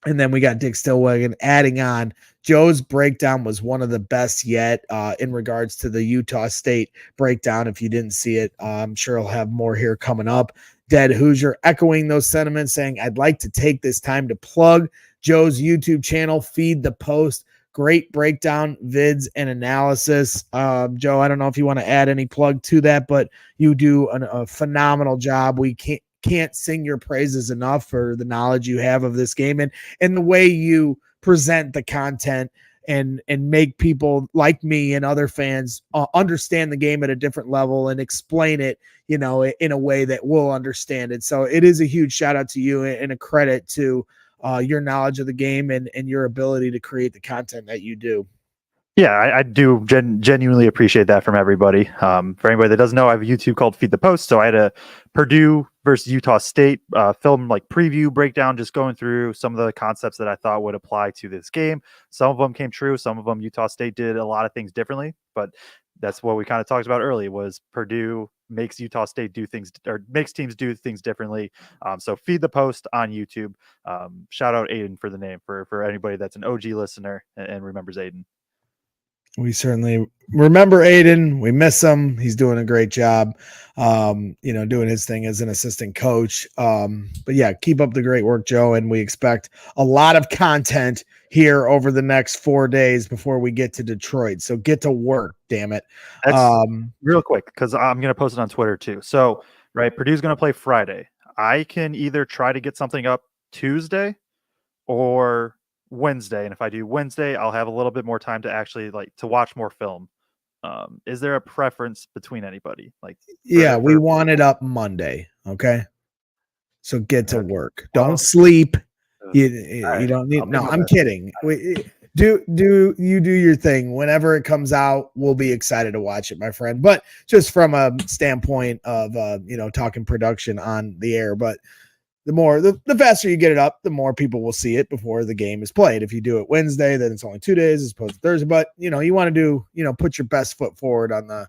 [SPEAKER 1] then we got Dick Stillwagon adding on, Joe's breakdown was one of the best yet in regards to the Utah State breakdown. If you didn't see it, I'm sure he'll have more here coming up. Dead Hoosier echoing those sentiments, saying, I'd like to take this time to plug Joe's YouTube channel, Feed the Post. Great breakdown, vids, and analysis. Joe, I don't know if you want to add any plug to that, but you do a phenomenal job. We can't sing your praises enough for the knowledge you have of this game and the way you present the content and make people like me and other fans understand the game at a different level and explain it, in a way that we'll understand it. So it is a huge shout out to you and a credit to your knowledge of the game and your ability to create the content that you do.
[SPEAKER 4] Yeah, I do genuinely appreciate that from everybody. For anybody that doesn't know, I have a YouTube called Feed the Post. So I had a Purdue versus Utah State film preview breakdown, just going through some of the concepts that I thought would apply to this game. Some of them came true. Some of them Utah State did a lot of things differently. But that's what we kind of talked about earlier, was Purdue makes Utah State do things, or makes teams do things differently. So Feed the Post on YouTube. Shout out Aiden for the name, for anybody that's an OG listener and remembers Aiden.
[SPEAKER 1] We certainly remember Aiden. We miss him. He's doing a great job, doing his thing as an assistant coach. But yeah, keep up the great work, Joe. And we expect a lot of content here over the next 4 days before we get to Detroit. So get to work, damn it.
[SPEAKER 4] That's real quick, because I'm going to post it on Twitter too. So right? Purdue's going to play Friday. I can either try to get something up Tuesday or Wednesday. And if I do Wednesday, I'll have a little bit more time to actually to watch more film. Is there a preference between anybody?
[SPEAKER 1] We want it up Monday. Okay. So get to work. Don't sleep. You don't need. No, I'm kidding. Do you do your thing whenever it comes out? We'll be excited to watch it, my friend. But just from a standpoint of talking production on the air, but the faster you get it up, the more people will see it before the game is played. If you do it Wednesday, then it's only 2 days as opposed to Thursday. But you want to do put your best foot forward on the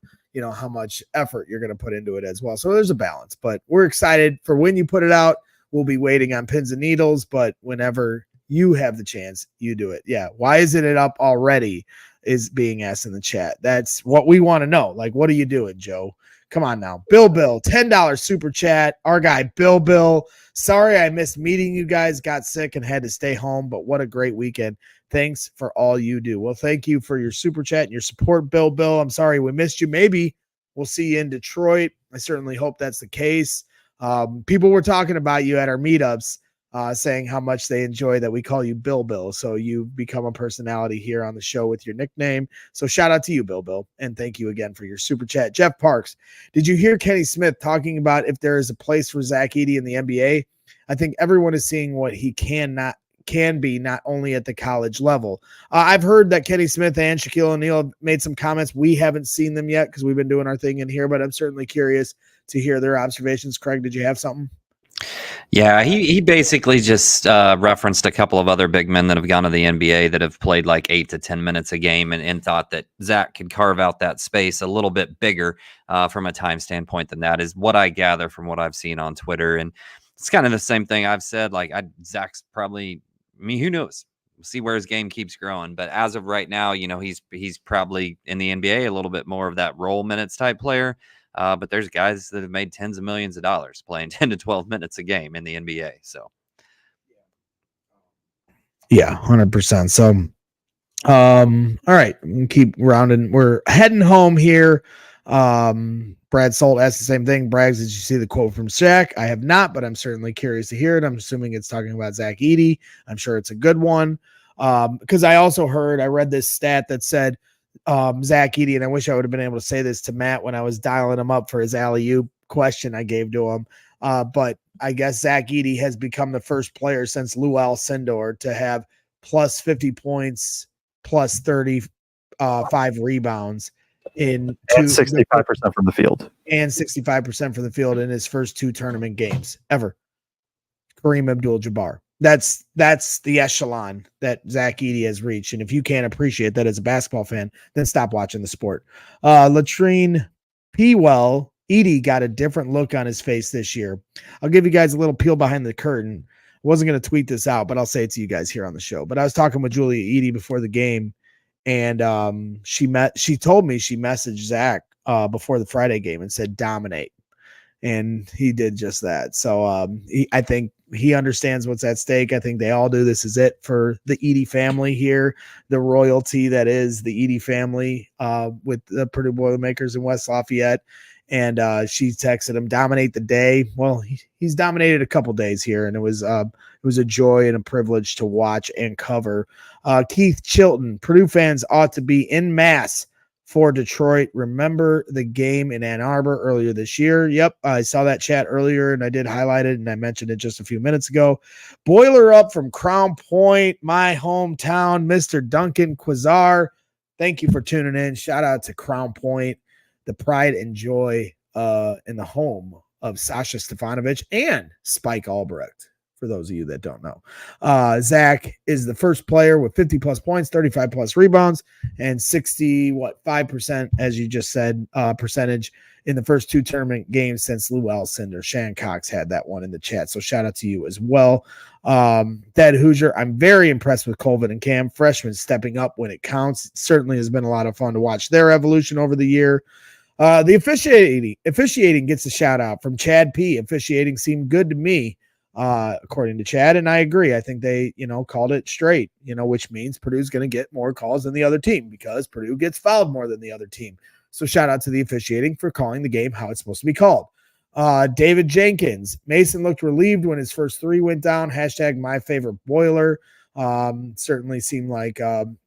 [SPEAKER 1] how much effort you're going to put into it as well. So there's a balance. But we're excited for when you put it out. We'll be waiting on pins and needles, but whenever you have the chance, you do it. Yeah. Why isn't it up already is being asked in the chat. That's what we want to know. What are you doing, Joe? Come on now. Bill, $10 super chat. Our guy, Bill. Sorry I missed meeting you guys. Got sick and had to stay home, but what a great weekend. Thanks for all you do. Well, thank you for your super chat and your support, Bill. I'm sorry we missed you. Maybe we'll see you in Detroit. I certainly hope that's the case. People were talking about you at our meetups, saying how much they enjoy that we call you Bill. So you've become a personality here on the show with your nickname. So shout out to you, Bill. And thank you again for your super chat. Jeff Parks, did you hear Kenny Smith talking about if there is a place for Zach Edey in the NBA? I think everyone is seeing what he can be, not only at the college level. I've heard that Kenny Smith and Shaquille O'Neal have made some comments. We haven't seen them yet because we've been doing our thing in here, but I'm certainly curious to hear their observations. Kraig, did you have something?
[SPEAKER 3] Yeah, he basically just referenced a couple of other big men that have gone to the NBA that have played 8 to 10 minutes a game and thought that Zach could carve out that space a little bit bigger from a time standpoint than that, is what I gather from what I've seen on Twitter. And it's kind of the same thing I've said. Zach's probably, who knows? We'll see where his game keeps growing. But as of right now, he's probably in the NBA a little bit more of that role minutes type player. But there's guys that have made tens of millions of dollars playing 10 to 12 minutes a game in the NBA. So,
[SPEAKER 1] yeah, 100%. So, all right, keep rounding. We're heading home here. Brad Salt asked the same thing. Braggs, did you see the quote from Shaq? I have not, but I'm certainly curious to hear it. I'm assuming it's talking about Zach Edey. I'm sure it's a good one. Because I read this stat that said, Zach Edey, and I wish I would have been able to say this to Matt when I was dialing him up for his alley-oop question I gave to him. But I guess Zach Edey has become the first player since Lou Alcindor to have plus 50 points, plus 35 rebounds and
[SPEAKER 4] 65% from the field.
[SPEAKER 1] And 65% from the field in his first 2 tournament games ever. Kareem Abdul-Jabbar. That's the echelon that Zach Edey has reached. And if you can't appreciate that as a basketball fan, then stop watching the sport. Latrine Pewell, Edey got a different look on his face this year. I'll give you guys a little peel behind the curtain. I wasn't going to tweet this out, but I'll say it to you guys here on the show. But I was talking with Julia Edey before the game, and she told me she messaged Zach before the Friday game and said dominate. And he did just that. So I think he understands what's at stake. I think they all do. This is it for the Edey family here, the royalty that is the Edey family with the Purdue Boilermakers in West Lafayette. And she texted him, dominate the day. Well, he's dominated a couple days here, and it was a joy and a privilege to watch and cover. Keith Chilton, Purdue fans ought to be en masse for Detroit. Remember the game in Ann Arbor earlier this year? Yep, I saw that chat earlier, and I did highlight it, and I mentioned it just a few minutes ago. Boiler up from Crown Point, my hometown, Mr. Duncan Quazar. Thank you for tuning in. Shout out to Crown Point, the pride and joy in the home of Sasha Stefanovic and Spike Albrecht, for those of you that don't know. Zach is the first player with 50-plus points, 35-plus rebounds, and 5%, as you just said, percentage in the first 2 tournament games since Lou Alcindor. Shan Cox had that one in the chat, so shout out to you as well. Dad Hoosier, I'm very impressed with Colvin and Cam. Freshmen stepping up when it counts. It certainly has been a lot of fun to watch their evolution over the year. The officiating gets a shout out from Chad P. Officiating seemed good to me, according to Chad, and I agree. I think they, called it straight, which means Purdue's going to get more calls than the other team because Purdue gets fouled more than the other team. So shout out to the officiating for calling the game how it's supposed to be called. David Jenkins. Mason looked relieved when his first 3 went down. Hashtag my favorite Boiler. Certainly seemed like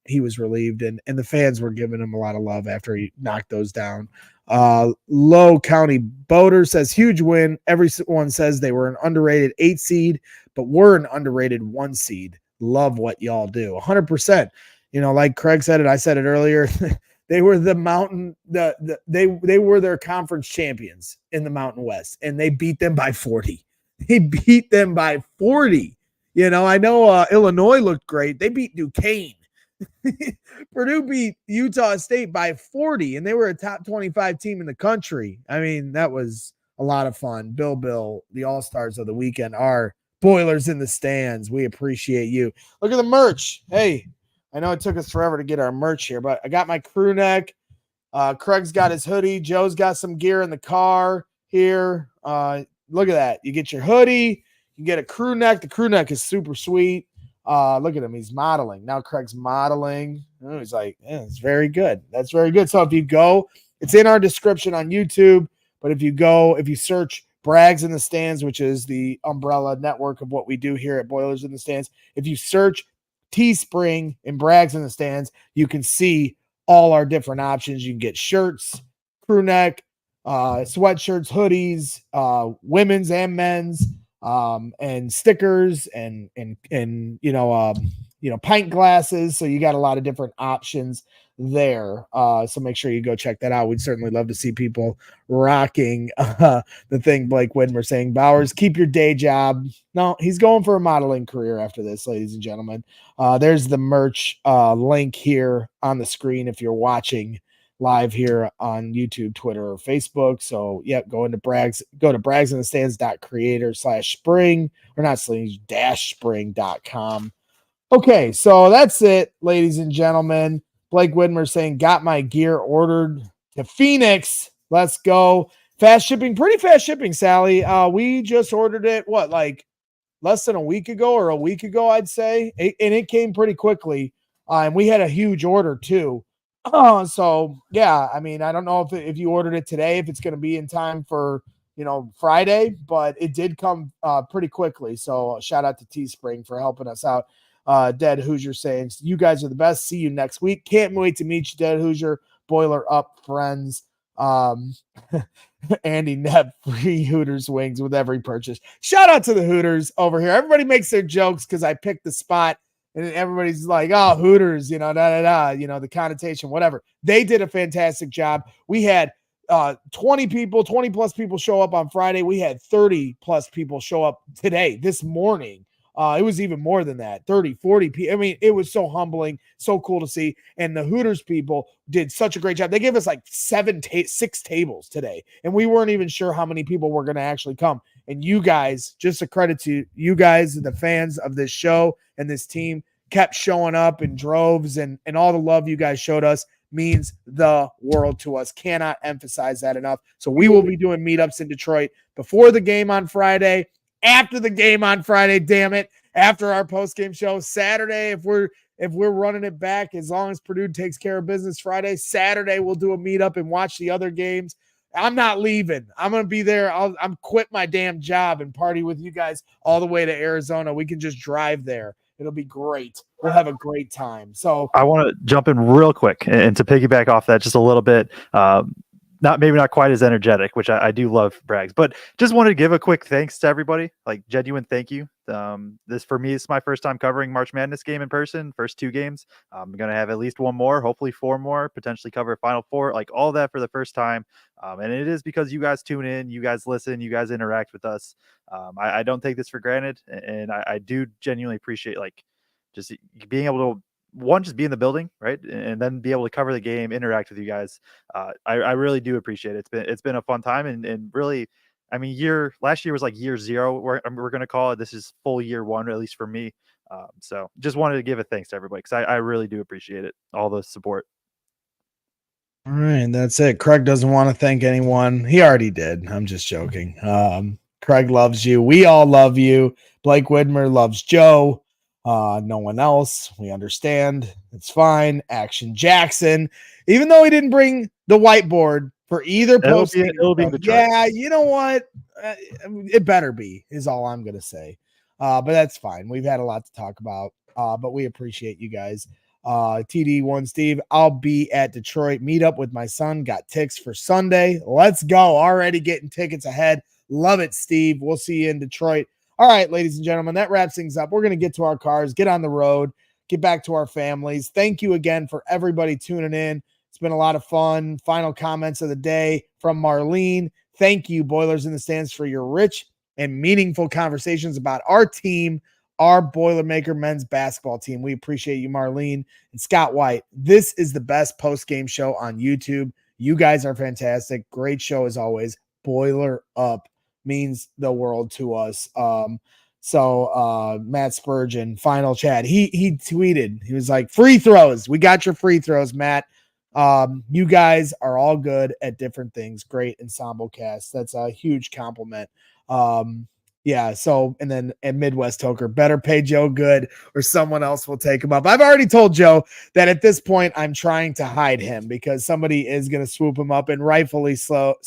[SPEAKER 1] he was relieved, and the fans were giving him a lot of love after he knocked those down. Low County Boater says, huge win. Everyone says they were an underrated 8 seed, but we're an underrated 1 seed. Love what y'all do. 100%. Like Kraig said it, I said it earlier. They were the mountain, they were their conference champions in the Mountain West, and they beat them by 40. They beat them by 40. I know Illinois looked great. They beat Duquesne. Purdue beat Utah State by 40, and they were a top 25 team in the country. I mean, that was a lot of fun. Bill, the all-stars of the weekend are Boilers in the Stands. We appreciate you. Look at the merch. Hey, I know it took us forever to get our merch here, but I got my crew neck. Craig's got his hoodie. Joe's got some gear in the car here. Look at that. You get your hoodie. You get a crew neck. The crew neck is super sweet. Look at him. He's modeling. Now Craig's modeling. Oh, he's like, yeah, it's very good. That's very good. So if you go, it's in our description on YouTube, but if you search Brags in the Stands, which is the umbrella network of what we do here at Boilers in the Stands, if you search Teespring and Brags in the Stands, you can see all our different options. You can get shirts, crew neck, sweatshirts, hoodies, women's and men's, and stickers and pint glasses. So you got a lot of different options there. So make sure you go check that out. We'd certainly love to see people rocking the thing. Blake Widmer saying, Bowers, keep your day job. No, he's going for a modeling career after this, ladies and gentlemen. There's the merch link here on the screen if you're watching live here on YouTube, Twitter, or Facebook. So go to bragsinthestands.creator/spring, or not /spring.com. Okay, so that's it, ladies and gentlemen. Blake Widmer saying, got my gear ordered to Phoenix. Let's go. Fast shipping, pretty fast shipping, Sally. We just ordered it, less than a week ago, I'd say. And it came pretty quickly. And we had a huge order too. So yeah, I mean, I don't know if you ordered it today, if it's going to be in time for, Friday, but it did come pretty quickly. So shout out to Teespring for helping us out. Dead Hoosier saying, you guys are the best. See you next week. Can't wait to meet you, Dead Hoosier. Boiler up, friends. Andy Nepp, free Hooters wings with every purchase. Shout out to the Hooters over here. Everybody makes their jokes because I picked the spot, and everybody's like, oh, Hooters, the connotation, whatever. They did a fantastic job. We had 20 plus people show up on Friday. We had 30 plus people show up today, this morning. It was even more than that, 30, 40 people. I mean, it was so humbling, so cool to see. And the Hooters people did such a great job. They gave us like 6 tables today, and we weren't even sure how many people were going to actually come. And you guys, just a credit to you guys, the fans of this show and this team, kept showing up in droves, and all the love you guys showed us means the world to us. Cannot emphasize that enough. So we will be doing meetups in Detroit before the game on Friday, after the game on Friday, damn it, after our post-game show Saturday. If we're running it back, as long as Purdue takes care of business Friday, Saturday we'll do a meetup and watch the other games. I'm not leaving. I'm going to be there. I'm quit my damn job and party with you guys all the way to Arizona. We can just drive there. It'll be great. We'll have a great time. So
[SPEAKER 4] I want to jump in real quick and to piggyback off that just a little bit. Not quite as energetic, which I do love Brags, but just wanted to give a quick thanks to everybody, like genuine thank you. This for me is my first time covering March Madness game in person, first 2 games. I'm going to have at least 1 more, hopefully 4 more, potentially cover Final Four, like all that for the first time. And it is because you guys tune in, you guys listen, you guys interact with us. I don't take this for granted, and I do genuinely appreciate just being able to just be in the building, right, and then be able to cover the game, interact with you guys. I really do appreciate it. It's been a fun time, and really, I mean, last year was like year 0. We're going to call it. This is full year 1, at least for me. So just wanted to give a thanks to everybody because I really do appreciate it, all the support.
[SPEAKER 1] All right, that's it. Kraig doesn't want to thank anyone. He already did. I'm just joking. Kraig loves you. We all love you. Blake Widmer loves Joe. No one else. We understand. It's fine. Action Jackson. Even though he didn't bring the whiteboard for either post.
[SPEAKER 4] It'll be in Detroit.
[SPEAKER 1] Yeah, you know what? It better be, is all I'm going to say. But that's fine. We've had a lot to talk about, but we appreciate you guys. TD1 Steve, I'll be at Detroit. Meet up with my son. Got tickets for Sunday. Let's go. Already getting tickets ahead. Love it, Steve. We'll see you in Detroit. All right, ladies and gentlemen, that wraps things up. We're going to get to our cars, get on the road, get back to our families. Thank you again for everybody tuning in. It's been a lot of fun. Final comments of the day from Marlene. Thank you, Boilers in the Stands, for your rich and meaningful conversations about our team, our Boilermaker men's basketball team. We appreciate you, Marlene. And Scott White, this is the best post-game show on YouTube. You guys are fantastic. Great show as always. Boiler up means the world to us. So Matt Spurgeon, final chat. He tweeted, he was like, free throws. We got your free throws, Matt. You guys are all good at different things. Great ensemble cast. That's a huge compliment. Yeah. So, and then at Midwest Toker, better pay Joe Good or someone else will take him up. I've already told Joe that at this point I'm trying to hide him because somebody is going to swoop him up, and rightfully so.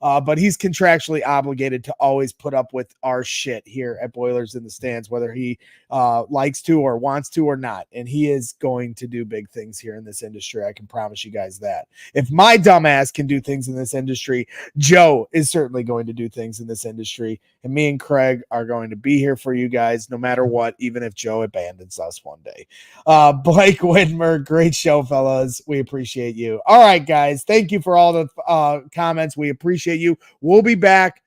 [SPEAKER 1] But he's contractually obligated to always put up with our shit here at Boilers in the Stands, whether he likes to or wants to or not. And he is going to do big things here in this industry. I can promise you guys that. If my dumbass can do things in this industry, Joe is certainly going to do things in this industry. And me and Kraig are going to be here for you guys no matter what, even if Joe abandons us one day. Blake Widmer, great show, fellas. We appreciate you. All right, guys. Thank you for all the comments. We appreciate you. We'll be back.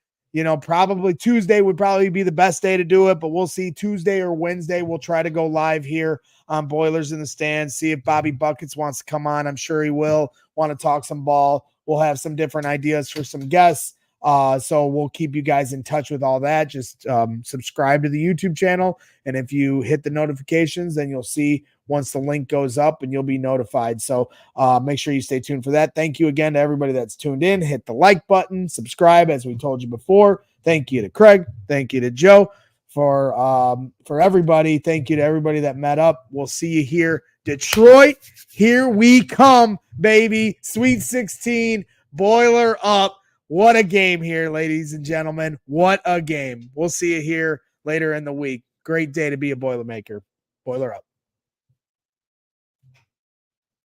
[SPEAKER 1] Probably Tuesday would probably be the best day to do it, but we'll see. Tuesday or Wednesday, we'll try to go live here on Boilers in the Stands. See if Bobby Buckets wants to come on. I'm sure he will want to talk some ball. We'll have some different ideas for some guests. So we'll keep you guys in touch with all that. Just subscribe to the YouTube channel. And if you hit the notifications, then you'll see once the link goes up and you'll be notified. So make sure you stay tuned for that. Thank you again to everybody that's tuned in. Hit the like button, subscribe, as we told you before. Thank you to Kraig. Thank you to Joe for everybody. Thank you to everybody that met up. We'll see you here. Detroit, here we come, baby. Sweet 16, Boiler up. What a game here, ladies and gentlemen. What a game. We'll see you here later in the week. Great day to be a Boilermaker. Boiler up.